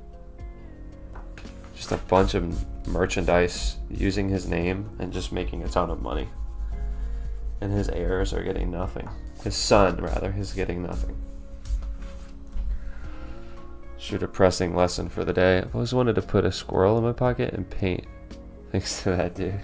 [SPEAKER 2] just a bunch of merchandise using his name and just making a ton of money. And his heirs are getting nothing. His son, rather, is getting nothing. Shoot, a depressing lesson for the day. I've always wanted to put a squirrel in my pocket and paint. Thanks to that dude.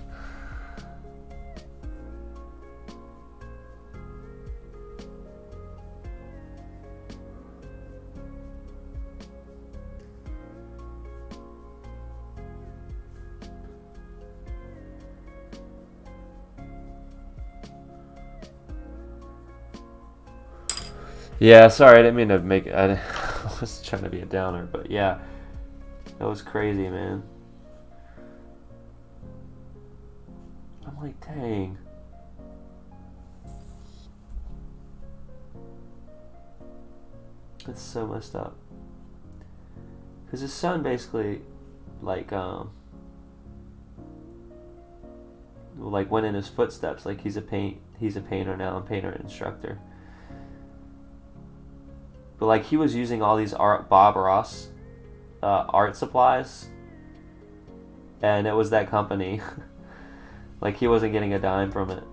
[SPEAKER 2] Yeah, sorry, I didn't mean to make it. I was trying to be a downer, but yeah, that was crazy, man. I'm like, dang. That's so messed up. Because his son basically, like went in his footsteps. Like, he's a painter now, and painter instructor. But like, he was using all these Bob Ross art supplies, and it was that company. Like, he wasn't getting a dime from it.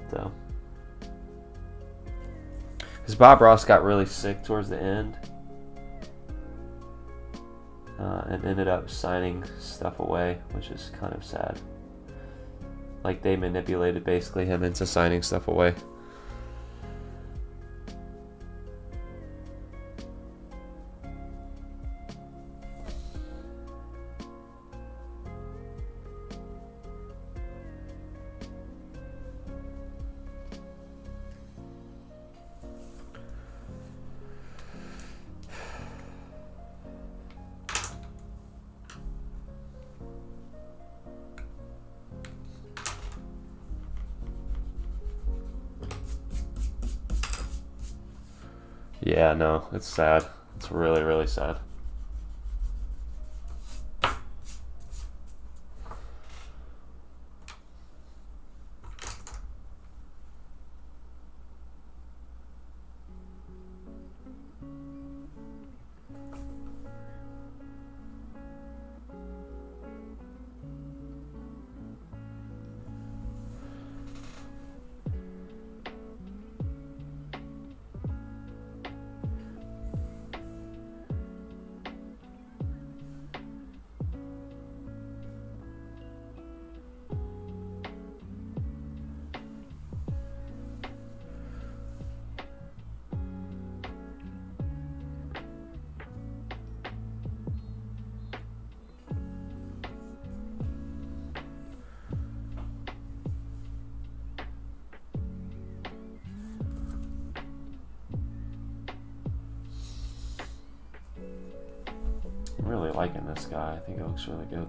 [SPEAKER 2] So, because Bob Ross got really sick towards the end, and ended up signing stuff away, which is kind of sad. Like, they manipulated basically him into signing stuff away. Yeah, no, it's sad. It's really, really sad. I'm really liking this guy. I think it looks really good.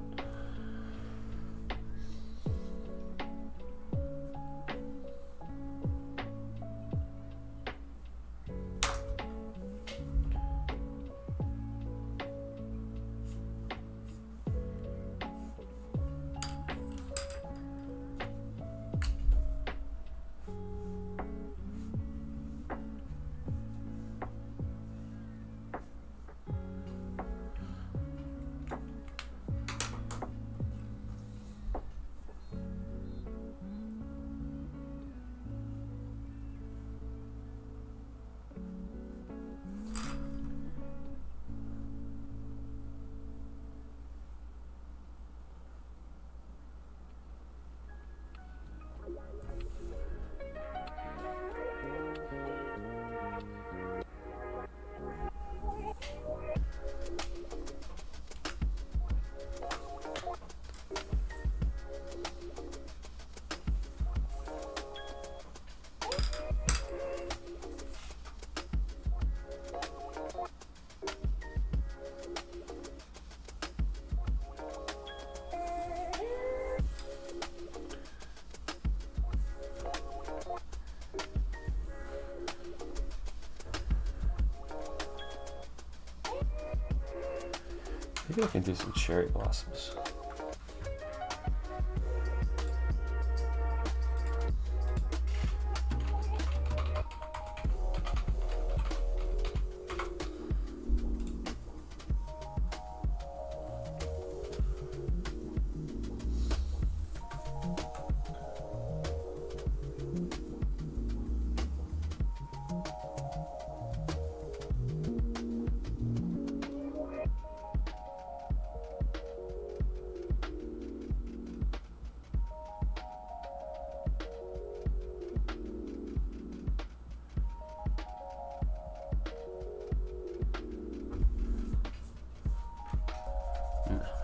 [SPEAKER 2] Maybe I can do some cherry blossoms.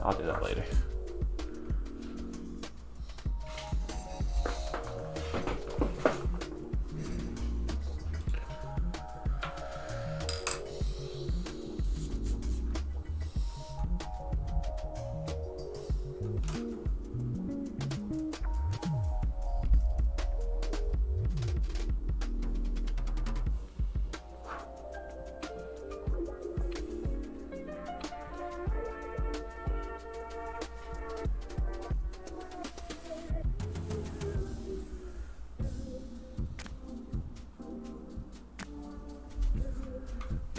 [SPEAKER 2] I'll do that later.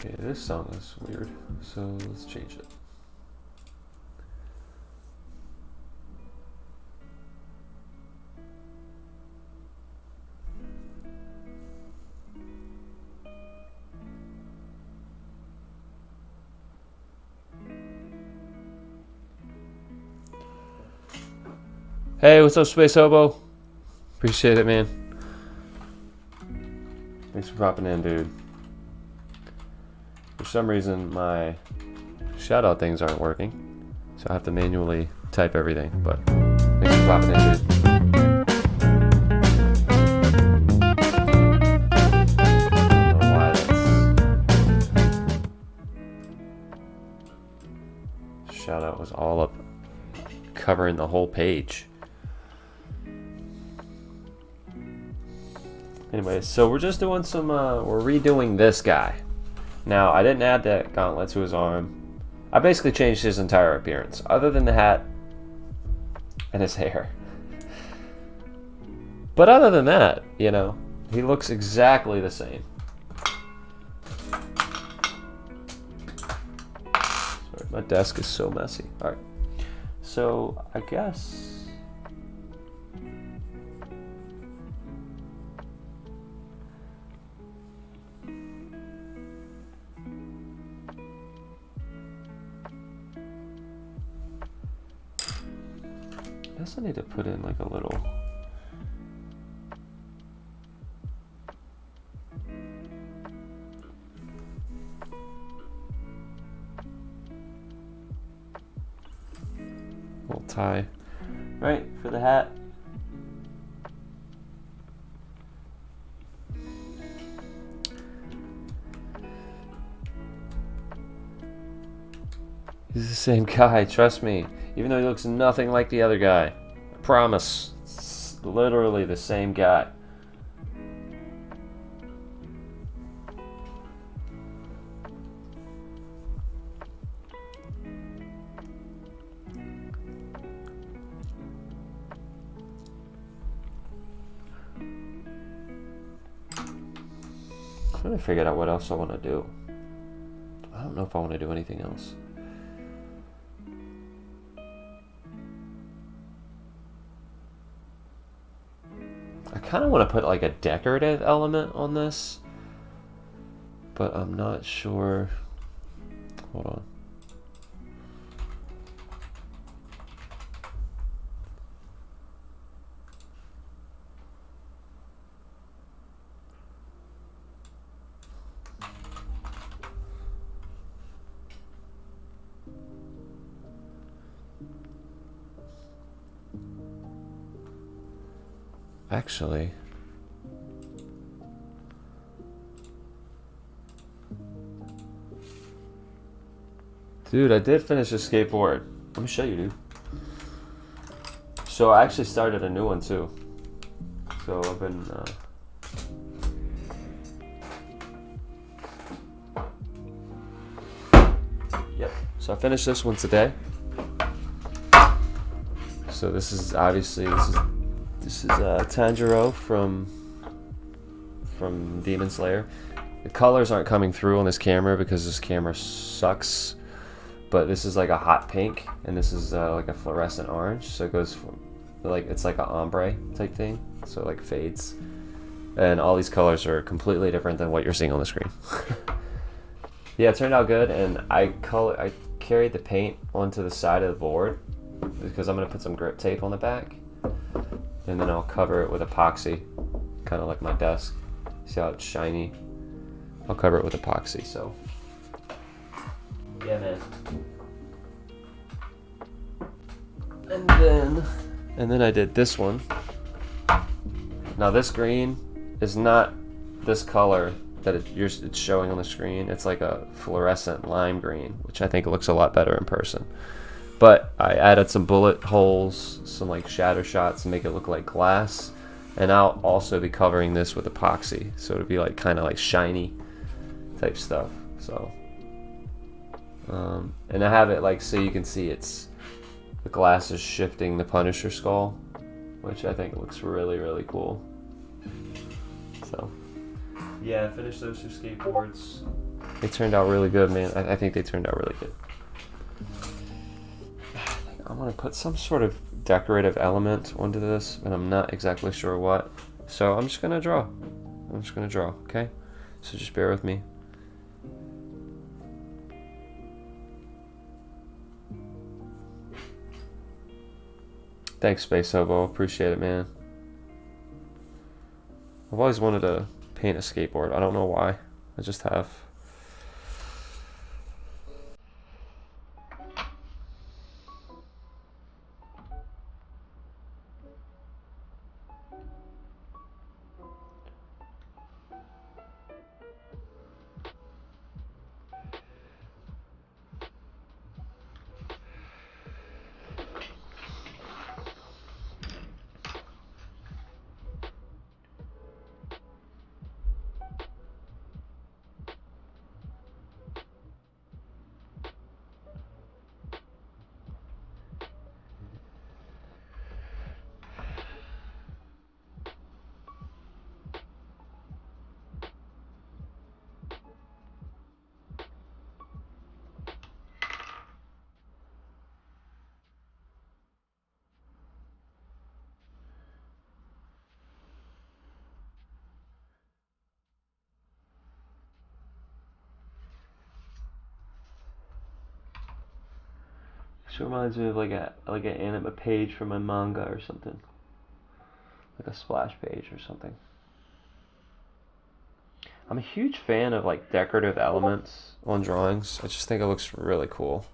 [SPEAKER 2] Okay, this song is weird, so let's change it. Hey, what's up, Space Hobo? Appreciate it, man. Thanks for popping in, dude. For some reason, my shout-out things aren't working, so I have to manually type everything, but thanks for popping in, dude. I don't know why that's... Shout-out was all up, covering the whole page. Anyway, so we're just doing some, we're redoing this guy. Now, I didn't add that gauntlet to his arm. I basically changed his entire appearance, other than the hat and his hair. But other than that, you know, he looks exactly the same. Sorry, my desk is so messy. Alright, so I guess... I guess I need to put in like a little tie right for the hat. He's the same guy, trust me. Even though he looks nothing like the other guy. I promise. It's literally the same guy. I'm trying to figure out what else I want to do. I don't know if I want to do anything else. I kind of want to put like a decorative element on this, but I'm not sure. Hold on. Actually, dude, I did finish a skateboard. Let me show you, dude. So I actually started a new one too. So I've been yep. So I finished this one today. So this is obviously this is Tanjiro from Demon Slayer. The colors aren't coming through on this camera because this camera sucks. But this is like a hot pink, and this is like a fluorescent orange. So it goes from like, it's like an ombre type thing. So it like fades, and all these colors are completely different than what you're seeing on the screen. Yeah, it turned out good, and I carried the paint onto the side of the board because I'm gonna put some grip tape on the back, and then I'll cover it with epoxy, kind of like my desk. See how it's shiny? I'll cover it with epoxy. So yeah, man. And then I did this one. Now this green is not this color that it's showing on the screen. It's like a fluorescent lime green, which I think looks a lot better in person. But I added some bullet holes, some like shadow shots to make it look like glass. And I'll also be covering this with epoxy, so it'll be like kind of like shiny type stuff. So, and I have it like so you can see it's the glass is shifting the Punisher skull, which I think looks really, really cool. So yeah, I finished those 2 skateboards. They turned out really good, man. I think they turned out really good. I'm gonna put some sort of decorative element onto this, and I'm not exactly sure what. So I'm just gonna draw. Okay? So just bear with me. Thanks, Space Hobo. Appreciate it, man. I've always wanted to paint a skateboard. I don't know why. I just have. This reminds me of like an anime page from my manga or something, like a splash page or something. I'm a huge fan of like decorative elements on drawings. I just think it looks really cool.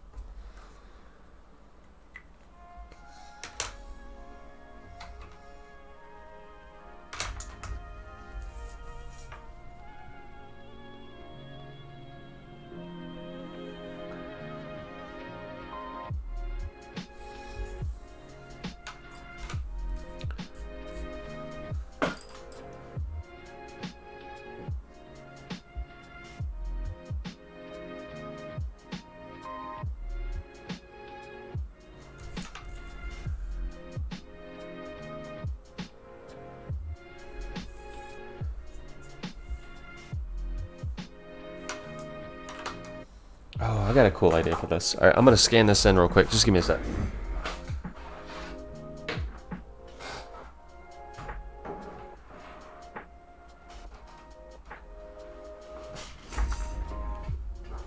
[SPEAKER 2] Oh, I got a cool idea for this. Alright, I'm gonna scan this in real quick. Just give me a sec.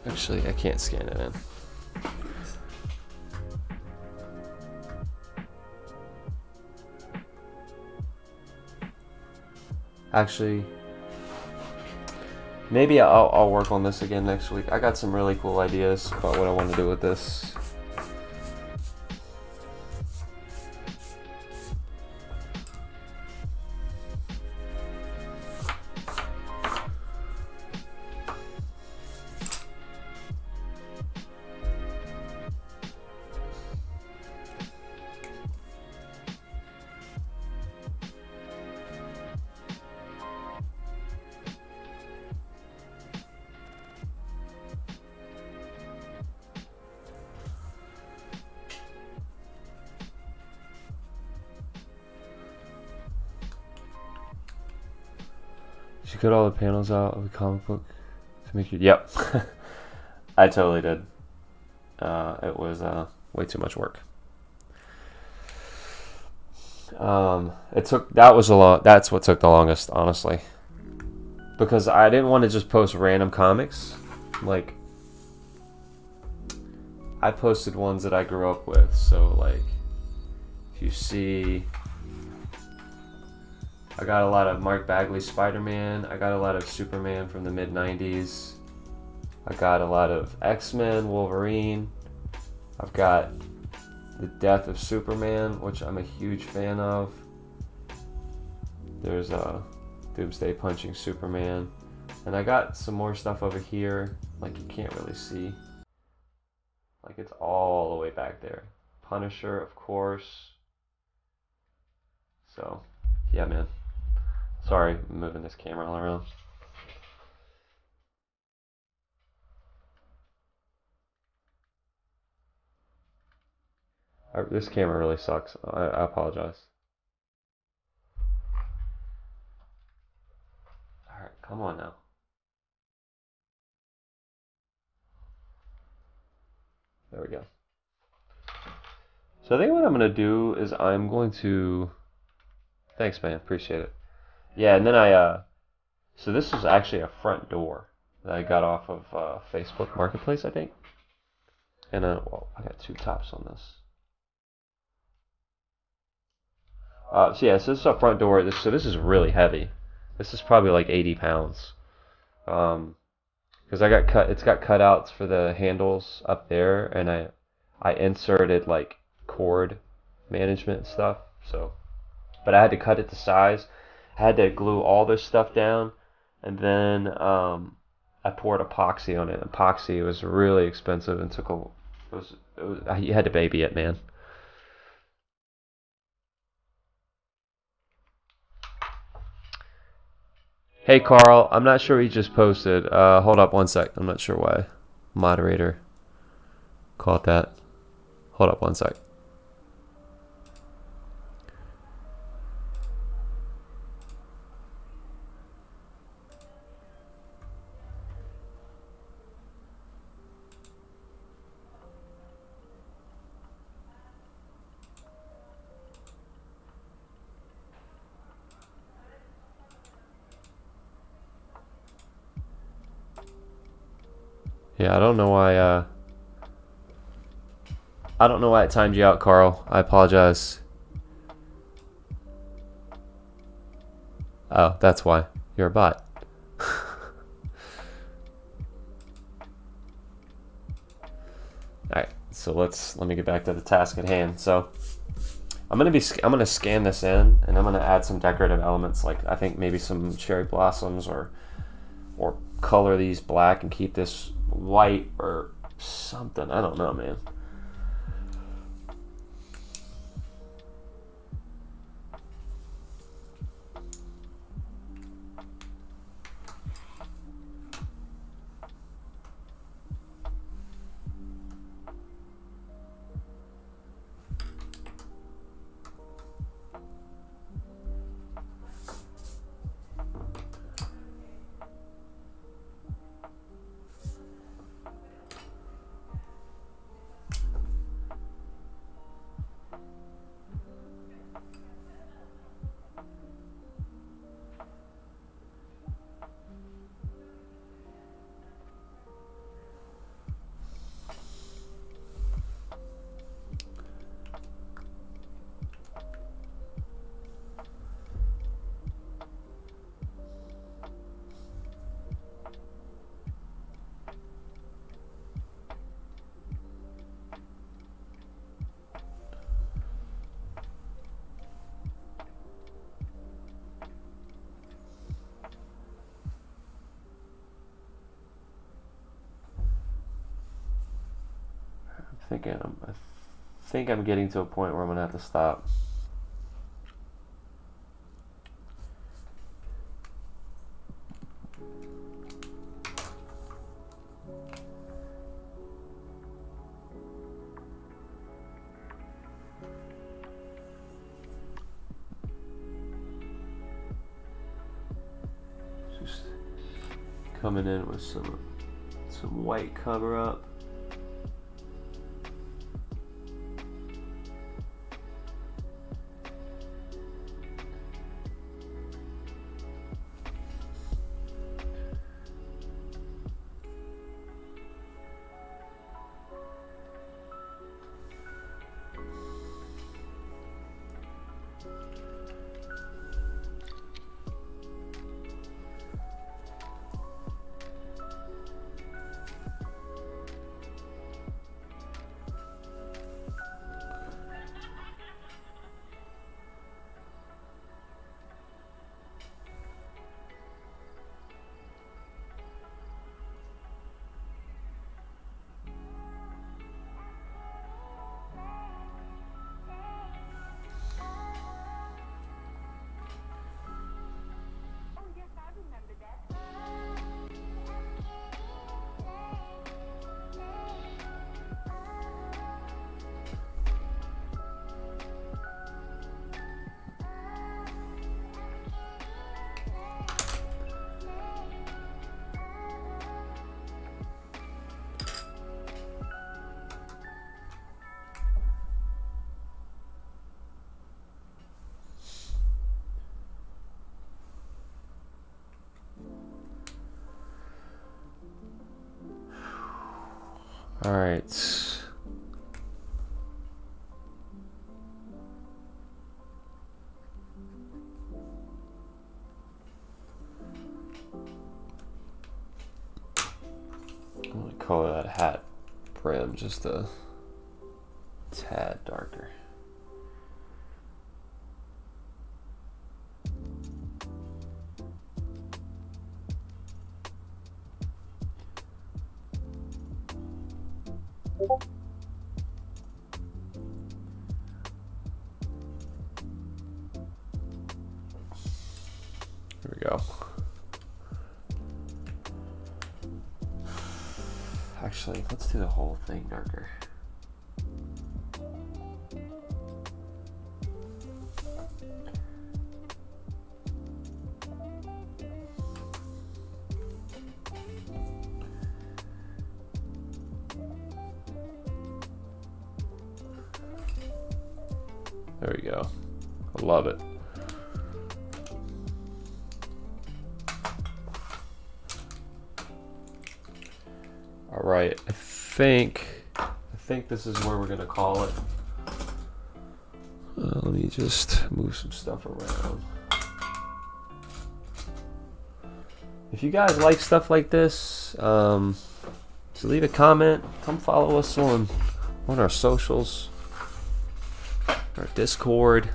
[SPEAKER 2] Actually, I can't scan it in. Actually, maybe I'll work on this again next week. I got some really cool ideas about what I want to do with this. Did you cut all the panels out of the comic book to make you? Yep, I totally did. It was way too much work. That's what took the longest, honestly, because I didn't want to just post random comics. Like, I posted ones that I grew up with. So like, if you see, I got a lot of Mark Bagley Spider-Man. I got a lot of Superman from the mid-90s. I got a lot of X-Men, Wolverine. I've got The Death of Superman, which I'm a huge fan of. There's a Doomsday Punching Superman. And I got some more stuff over here, like you can't really see. Like it's all the way back there. Punisher, of course. So, yeah, man. Sorry, I'm moving this camera all around. This camera really sucks. I apologize. Alright, come on now. There we go. So I think what I'm going to do is I'm going to... Thanks, man. Appreciate it. Yeah, and then so this is actually a front door that I got off of Facebook Marketplace, I think. And well, I got two tops on this. So yeah, so this is a front door. So this is really heavy. This is probably like 80 pounds. Because it's got cutouts for the handles up there, and I inserted like cord management stuff. So, but I had to cut it to size. I had to glue all this stuff down, and then I poured epoxy on it. Epoxy was really expensive and you had to baby it, man. Hey Carl, I'm not sure what you just posted. Hold up one sec. I'm not sure why. Moderator. Call it that. Hold up one sec. Yeah, I don't know why it timed you out, Carl. I apologize. Oh, that's why. You're a bot. Alright, so let me get back to the task at hand. So I'm gonna scan this in, and I'm gonna add some decorative elements, like I think maybe some cherry blossoms, or color these black and keep this white or something. I don't know, man. I think I'm getting to a point where I'm gonna have to stop. coming in with some white cover up. All right. I'm gonna color that hat brim just a tad darker. There we go. Actually, let's do the whole thing darker. There we go. I love it. All right, I think this is where we're gonna call it. Let me just move some stuff around. If you guys like stuff like this, so leave a comment. Come follow us on our socials, our Discord,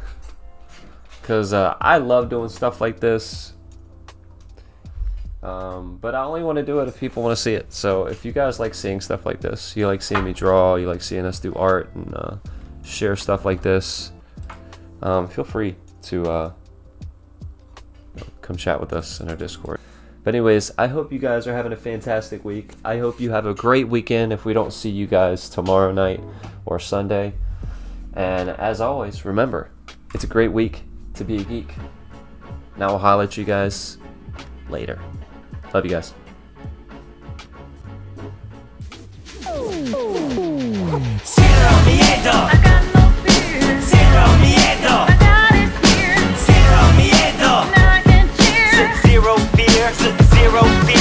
[SPEAKER 2] because I love doing stuff like this. But I only want to do it if people want to see it. So if you guys like seeing stuff like this, you like seeing me draw, you like seeing us do art and share stuff like this, feel free to come chat with us in our Discord. But anyways, I hope you guys are having a fantastic week. I hope you have a great weekend if we don't see you guys tomorrow night or Sunday. And as always, remember, it's a great week to be a geek. Now I'll holler at you guys later. Love you guys.
[SPEAKER 1] Zero miedo.
[SPEAKER 3] I got no fear.
[SPEAKER 1] Zero miedo.
[SPEAKER 3] I got it here.
[SPEAKER 1] Zero miedo.
[SPEAKER 3] Now I can cheer.
[SPEAKER 1] Zero fear. Zero fear.